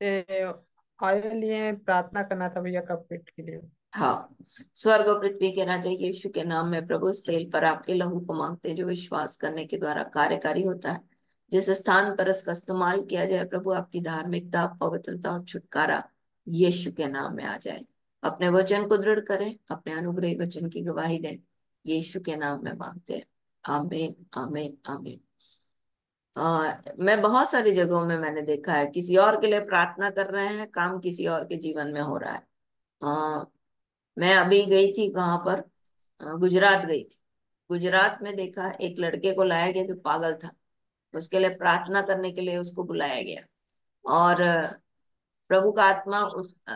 आए लिए प्रार्थना करना था भैया का पेट के लिए। हाँ, स्वर्ग और पृथ्वी के राजा यीशु के नाम में प्रभु, इस तेल पर आपके लहू को मांगते हैं जो विश्वास करने के द्वारा कार्यकारी होता है। जिस स्थान पर इसका इस्तेमाल किया जाए प्रभु, आपकी धार्मिकता, पवित्रता और छुटकारा यीशु के नाम में आ जाए। अपने वचन को दृढ़ करें, अपने अनुग्रही वचन की गवाही दें, यीशु के नाम में मांगते हैं। आमीन, आमीन, आमीन। मैं बहुत सारी जगहों में मैंने देखा है, किसी और के लिए प्रार्थना कर रहे हैं, काम किसी और के जीवन में हो रहा है। मैं अभी गई थी कहाँ पर, गुजरात गई थी। गुजरात में देखा एक लड़के को लाया गया जो पागल था, उसके लिए प्रार्थना करने के लिए उसको बुलाया गया। और प्रभु का आत्मा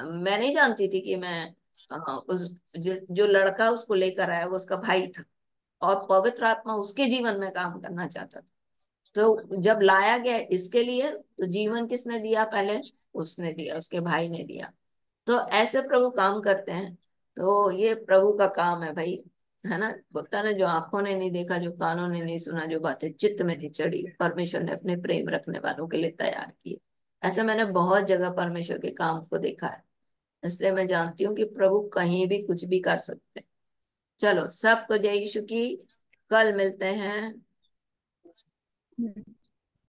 मैं नहीं जानती थी कि मैं जो लड़का उसको लेकर आया वो उसका भाई था, और पवित्र आत्मा उसके जीवन में काम करना चाहता था। तो जब लाया गया इसके लिए, तो जीवन किसने दिया? पहले उसने दिया, उसके भाई ने दिया। तो ऐसे प्रभु काम करते हैं। तो ये प्रभु का काम है भाई, है ना। बोलता ना, जो आंखों ने नहीं देखा, जो कानों ने नहीं सुना, जो बातें चित्त में नहीं चढ़ी, परमेश्वर ने अपने प्रेम रखने वालों के लिए तैयार की। ऐसे मैंने बहुत जगह परमेश्वर के काम को देखा है, इसलिए मैं जानती हूँ कि प्रभु कहीं भी कुछ भी कर सकते हैं। चलो, सबको जय यीशु की। कल मिलते हैं।